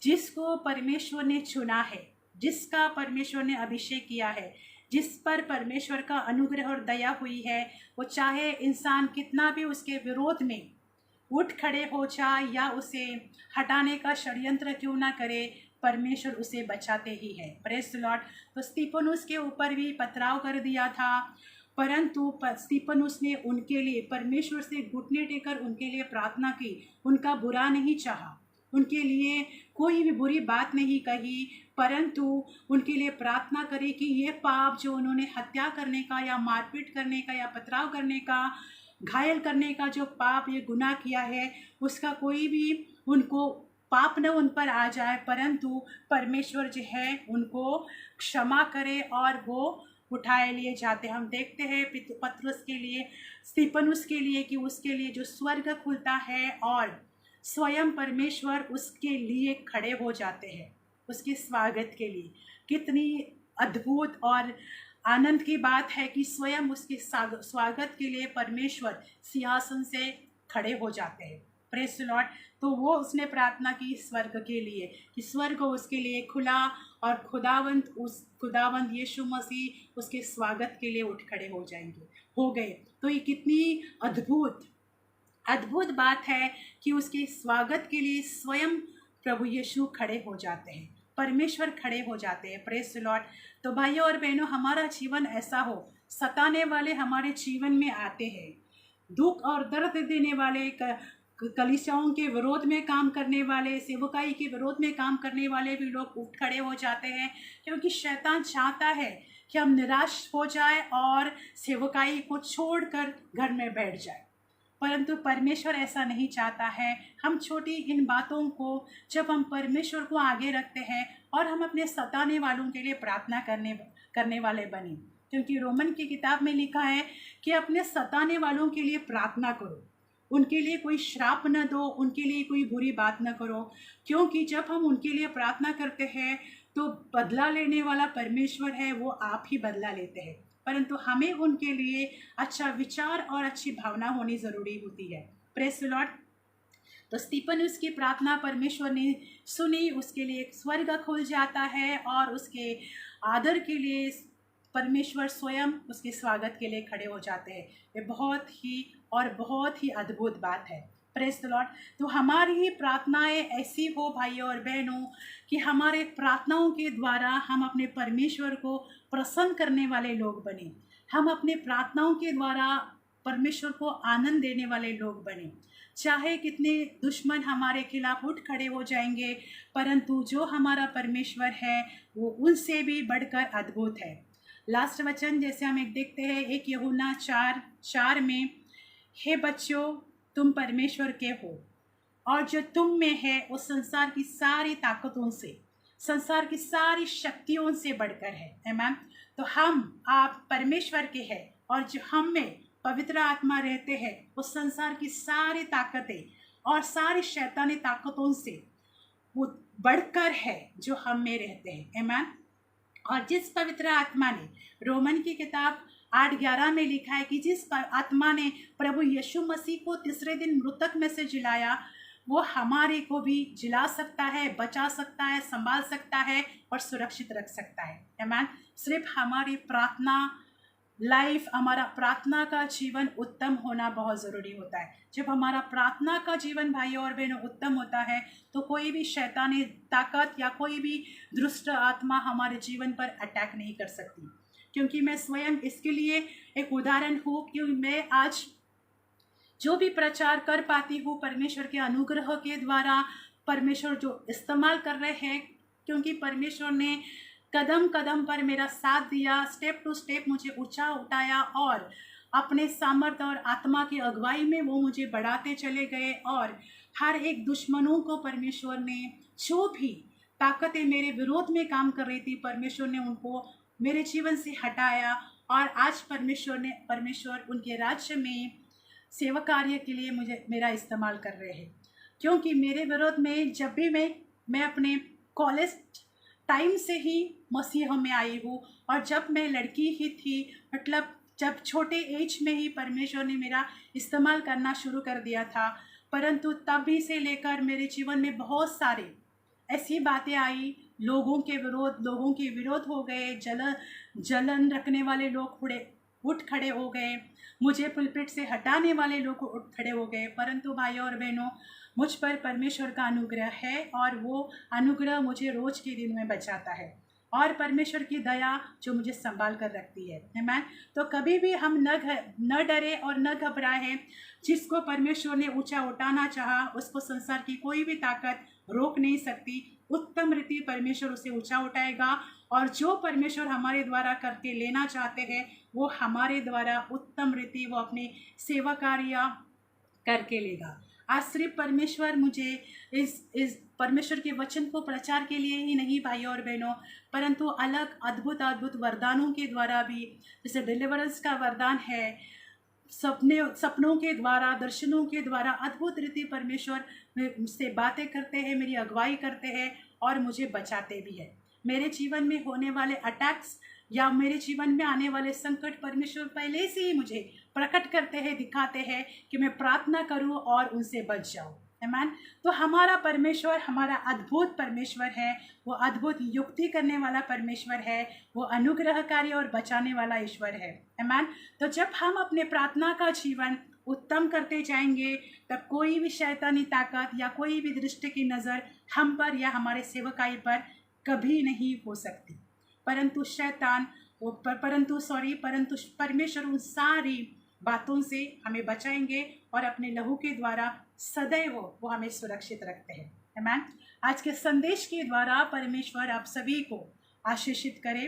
जिसको परमेश्वर ने चुना है, जिसका परमेश्वर ने अभिषेक किया है, जिस पर परमेश्वर का अनुग्रह और दया हुई है, वो चाहे इंसान कितना भी उसके विरोध में उठ खड़े हो जाए या उसे हटाने का षड्यंत्र क्यों ना करे, परमेश्वर उसे बचाते ही है। Praise the Lord. तो स्तिफनुस के ऊपर भी पथराव कर दिया था, परंतु स्तिफनुस ने उनके लिए परमेश्वर से घुटने टेकर उनके लिए प्रार्थना की, उनका बुरा नहीं चाहा, उनके लिए कोई भी बुरी बात नहीं कही, परंतु उनके लिए प्रार्थना करी कि ये पाप जो उन्होंने हत्या करने का या मारपीट करने का या पथराव करने का, घायल करने का जो पाप, ये गुनाह किया है, उसका कोई भी उनको पाप न उन पर आ जाए, परंतु परमेश्वर जो है उनको क्षमा करे और वो उठाए लिए जाते। हम देखते हैं पतरस के लिए, स्तिफनुस के लिए, कि उसके लिए जो स्वर्ग खुलता है और स्वयं परमेश्वर उसके लिए खड़े हो जाते हैं, उसके स्वागत के लिए। कितनी अद्भुत और आनंद की बात है कि स्वयं उसके स्वागत के लिए परमेश्वर सिंहासन से खड़े हो जाते हैं। Praise the Lord. तो वो उसने प्रार्थना की स्वर्ग के लिए कि स्वर्ग उसके लिए खुला और खुदावंद यीशु मसीह उसके स्वागत के लिए उठ खड़े हो गए। तो ये कितनी अद्भुत बात है कि उसके स्वागत के लिए स्वयं प्रभु यीशु खड़े हो जाते हैं, परमेश्वर खड़े हो जाते हैं। Praise the Lord. तो भाइयों और बहनों, हमारा जीवन ऐसा हो, सताने वाले हमारे जीवन में आते हैं, दुख और दर्द देने वाले, कलीसियाओं के विरोध में काम करने वाले, सेवकाई के विरोध में काम करने वाले भी लोग उठ खड़े हो जाते हैं, क्योंकि शैतान चाहता है कि हम निराश हो जाए और सेवकाई को छोड़कर घर में बैठ जाए, परंतु परमेश्वर ऐसा नहीं चाहता है। हम छोटी इन बातों को जब हम परमेश्वर को आगे रखते हैं और हम अपने सताने वालों के लिए प्रार्थना करने वाले बने, क्योंकि रोमन की किताब में लिखा है कि अपने सताने वालों के लिए प्रार्थना करो, उनके लिए कोई श्राप न दो, उनके लिए कोई बुरी बात न करो, क्योंकि जब हम उनके लिए प्रार्थना करते हैं तो बदला लेने वाला परमेश्वर है, वो आप ही बदला लेते हैं, परंतु हमें उनके लिए अच्छा विचार और अच्छी भावना होनी ज़रूरी होती है। Praise the Lord. तो स्तिफनुस की प्रार्थना परमेश्वर ने सुनी, उसके लिए एक स्वर्ग खुल जाता है और उसके आदर के लिए परमेश्वर स्वयं उसके स्वागत के लिए खड़े हो जाते हैं। ये बहुत ही अद्भुत बात है। Praise the Lord. तो हमारी ही प्रार्थनाएं ऐसी हो भाइयों और बहनों कि हमारे प्रार्थनाओं के द्वारा हम अपने परमेश्वर को प्रसन्न करने वाले लोग बने, हम अपने प्रार्थनाओं के द्वारा परमेश्वर को आनंद देने वाले लोग बने। चाहे कितने दुश्मन हमारे खिलाफ उठ खड़े हो जाएंगे, परंतु जो हमारा परमेश्वर है वो उनसे भी बढ़कर अद्भुत है। लास्ट वचन जैसे हम एक देखते हैं, 1 यूहन्ना 4:4 में, हे बच्चों, तुम परमेश्वर के हो और जो तुम में है वो संसार की सारी ताकतों से, संसार की सारी शक्तियों से बढ़कर है। आमीन। तो हम आप परमेश्वर के हैं और जो हम में पवित्र आत्मा रहते हैं वो संसार की सारी ताकतें और सारी शैतानी ताकतों से वो बढ़कर है जो हम में रहते हैं। आमीन। और जिस पवित्र आत्मा ने, रोमन की किताब 8:11 में लिखा है कि जिस आत्मा ने प्रभु यीशु मसीह को तीसरे दिन मृतक में से जिलाया, वो हमारे को भी जिला सकता है, बचा सकता है, संभाल सकता है और सुरक्षित रख सकता है। आमीन। सिर्फ हमारी प्रार्थना लाइफ, हमारा प्रार्थना का जीवन उत्तम होना बहुत ज़रूरी होता है। जब हमारा प्रार्थना का जीवन भाइयों और बहनों उत्तम होता है तो कोई भी शैतानी ताकत या कोई भी दुष्ट आत्मा हमारे जीवन पर अटैक नहीं कर सकती। क्योंकि मैं स्वयं इसके लिए एक उदाहरण हूँ कि मैं आज जो भी प्रचार कर पाती हूँ परमेश्वर के अनुग्रह के द्वारा, परमेश्वर जो इस्तेमाल कर रहे हैं, क्योंकि परमेश्वर ने कदम कदम पर मेरा साथ दिया, स्टेप टू स्टेप मुझे ऊंचा उठाया और अपने सामर्थ्य और आत्मा की अगुवाई में वो मुझे बढ़ाते चले गए। और हर एक दुश्मनों को परमेश्वर ने, जो भी ताकतें मेरे विरोध में काम कर रही थी, परमेश्वर ने उनको मेरे जीवन से हटाया और आज परमेश्वर उनके राज्य में सेवा कार्य के लिए मुझे मेरा इस्तेमाल कर रहे हैं। क्योंकि मेरे विरोध में जब भी मैं अपने कॉलेज टाइम से ही मसीह में आई हूँ और जब मैं लड़की ही थी, मतलब जब छोटे एज में ही परमेश्वर ने मेरा इस्तेमाल करना शुरू कर दिया था, परंतु तभी से लेकर मेरे जीवन में बहुत सारे ऐसी बातें आई, लोगों के विरोध हो गए, जलन रखने वाले लोग उठ खड़े हो गए, मुझे पुलपिट से हटाने वाले लोग उठ खड़े हो गए। परंतु भाइयों और बहनों, मुझ पर परमेश्वर का अनुग्रह है और वो अनुग्रह मुझे रोज के दिन में बचाता है और परमेश्वर की दया जो मुझे संभाल कर रखती है। आमीन। तो कभी भी हम न डरे और न घबराएं। जिसको परमेश्वर ने ऊंचा उठाना चाहा उसको संसार की कोई भी ताकत रोक नहीं सकती। उत्तम रीति परमेश्वर उसे ऊंचा उठाएगा और जो परमेश्वर हमारे द्वारा करके लेना चाहते हैं वो हमारे द्वारा उत्तम रीति वो अपने सेवा कार्य करके लेगा। आज सिर्फ परमेश्वर मुझे इस परमेश्वर के वचन को प्रचार के लिए ही नहीं भाइयों और बहनों, परंतु अलग अद्भुत वरदानों के द्वारा भी, जैसे डिलीवरेंस का वरदान है, सपनों के द्वारा, दर्शनों के द्वारा अद्भुत रीति परमेश्वर से बातें करते हैं, मेरी अगुवाई करते हैं और मुझे बचाते भी है। मेरे जीवन में होने वाले अटैक्स या मेरे जीवन में आने वाले संकट परमेश्वर पहले से ही मुझे प्रकट करते हैं, दिखाते हैं कि मैं प्रार्थना करूं और उनसे बच जाऊं। आमीन। तो हमारा परमेश्वर हमारा अद्भुत परमेश्वर है, वो अद्भुत युक्ति करने वाला परमेश्वर है, वो अनुग्रहकारी और बचाने वाला ईश्वर है। आमीन। तो जब हम अपने प्रार्थना का जीवन उत्तम करते जाएंगे तब कोई भी शैतानी ताकत या कोई भी दृष्टि की नज़र हम पर या हमारे सेवकाई पर कभी नहीं हो सकती। परंतु परमेश्वर उन सारी बातों से हमें बचाएंगे और अपने लहू के द्वारा सदैव वो हमें सुरक्षित रखते हैं। आमीन। आज के संदेश के द्वारा परमेश्वर आप सभी को आशीषित करे।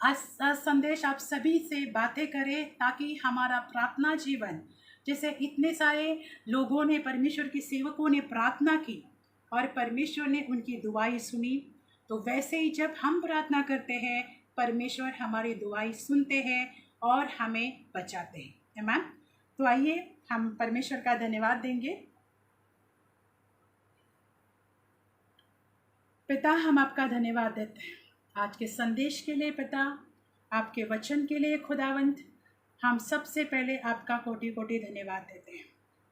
आज संदेश आप सभी से बातें करे ताकि हमारा प्रार्थना जीवन, जैसे इतने सारे लोगों ने, परमेश्वर के सेवकों ने प्रार्थना की और परमेश्वर ने उनकी दुआएं सुनी, तो वैसे ही जब हम प्रार्थना करते हैं परमेश्वर हमारी दुआएं सुनते हैं और हमें बचाते हैं। आमीन। तो आइए हम परमेश्वर का धन्यवाद देंगे। पिता, हम आपका धन्यवाद देते हैं आज के संदेश के लिए। पिता, आपके वचन के लिए खुदावंत, हम सबसे पहले आपका कोटि कोटि धन्यवाद देते हैं।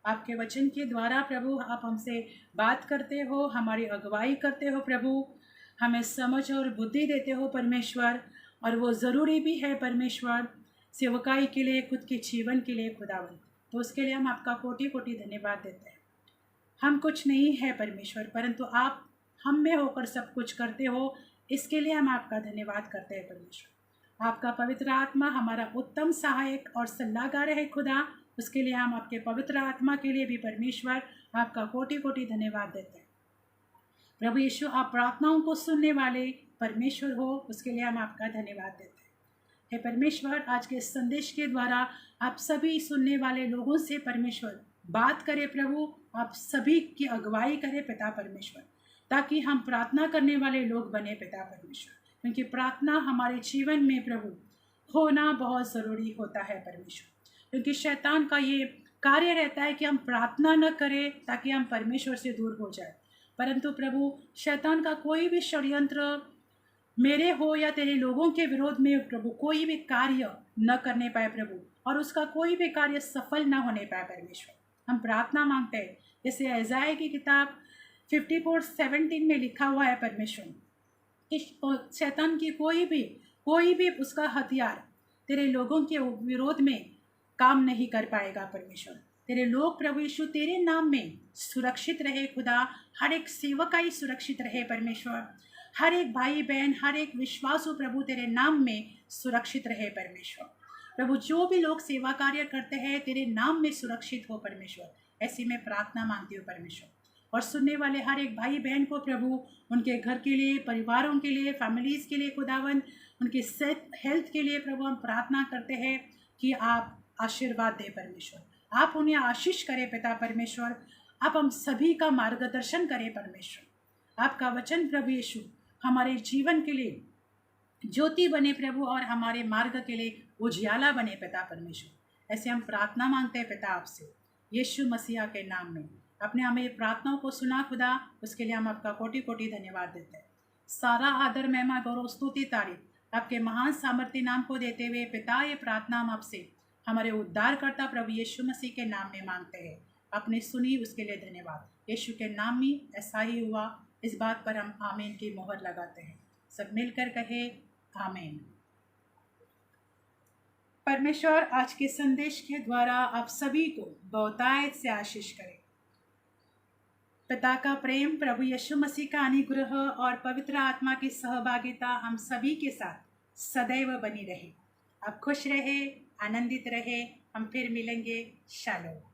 आपके वचन के द्वारा प्रभु आप हमसे बात करते हो, हमारी अगुवाई करते हो प्रभु, हमें समझ और बुद्धि देते हो परमेश्वर, और वो ज़रूरी भी है परमेश्वर सेवकाई के लिए, खुद के जीवन के लिए खुदावंत। तो उसके लिए हम आपका कोटि कोटि धन्यवाद देते हैं। हम कुछ नहीं है परमेश्वर, परंतु आप हम में होकर सब कुछ करते हो, इसके लिए हम आपका धन्यवाद करते हैं परमेश्वर। आपका पवित्र आत्मा हमारा उत्तम सहायक और सलाहकार है खुदा, उसके लिए हम आपके पवित्र आत्मा के लिए भी परमेश्वर आपका कोटि कोटि धन्यवाद देते हैं। प्रभु यीशु, आप प्रार्थनाओं को सुनने वाले परमेश्वर हो, उसके लिए हम आपका धन्यवाद देते हैं। हे परमेश्वर, आज के इस संदेश के द्वारा आप सभी सुनने वाले लोगों से परमेश्वर बात करें। प्रभु, आप सभी की अगुवाई करें पिता परमेश्वर, ताकि हम प्रार्थना करने वाले लोग बने पिता परमेश्वर, क्योंकि प्रार्थना हमारे जीवन में प्रभु होना बहुत ज़रूरी होता है परमेश्वर। क्योंकि शैतान का ये कार्य रहता है कि हम प्रार्थना न करें ताकि हम परमेश्वर से दूर हो जाए, परंतु प्रभु शैतान का कोई भी षड्यंत्र मेरे हो या तेरे लोगों के विरोध में प्रभु कोई भी कार्य न करने पाए प्रभु, और उसका कोई भी कार्य सफल न होने पाए परमेश्वर। हम प्रार्थना मांगते हैं, जैसे यशायाह की किताब 54:17 में लिखा हुआ है परमेश्वर, कि शैतान की कोई भी उसका हथियार तेरे लोगों के विरोध में काम नहीं कर पाएगा परमेश्वर। तेरे लोग प्रभु यीशु तेरे नाम में सुरक्षित रहे खुदा, हर एक सेवकाई सुरक्षित रहे परमेश्वर, हर एक भाई बहन, हर एक विश्वासु प्रभु तेरे नाम में सुरक्षित रहे परमेश्वर। प्रभु, जो भी लोग सेवा कार्य करते हैं तेरे नाम में सुरक्षित हो परमेश्वर, ऐसी मैं प्रार्थना मांगती हूँ परमेश्वर। और सुनने वाले हर एक भाई बहन को प्रभु उनके घर के लिए, परिवारों के लिए, फैमिलीज़ के लिए खुदावन, उनके हेल्थ के लिए प्रभु हम प्रार्थना करते हैं कि आप आशीर्वाद दे परमेश्वर, आप उन्हें आशीष करें पिता परमेश्वर, आप हम सभी का मार्गदर्शन करें परमेश्वर। आपका वचन प्रभु यीशु हमारे जीवन के लिए ज्योति बने प्रभु, और हमारे मार्ग के लिए उजियाला बने पिता परमेश्वर। ऐसे हम प्रार्थना मांगते हैं पिता आपसे, यीशु मसीहा के नाम में। आपने हमें प्रार्थनाओं को सुना खुदा, उसके लिए हम आपका कोटि कोटि धन्यवाद देते हैं। सारा आदर, महिमा, गौरव, स्तुति, तारीफ आपके महान सामर्थ्य नाम को देते हुए पिता, ये प्रार्थना हम आपसे हमारे उद्धारकर्ता प्रभु यीशु मसीह के नाम में मांगते हैं। आपने सुनी उसके लिए धन्यवाद। यीशु के नाम में ऐसा ही हुआ। इस बात पर हम आमीन की मोहर लगाते हैं। सब मिलकर कहे आमीन। परमेश्वर आज के संदेश के द्वारा आप सभी को बहुतायत से आशीष करे। पिता का प्रेम, प्रभु यीशु मसीह का अनुग्रह और पवित्र आत्मा की सहभागिता हम सभी के साथ सदैव बनी रहे। आप खुश रहे, आनंदित रहे। हम फिर मिलेंगे। शालोम।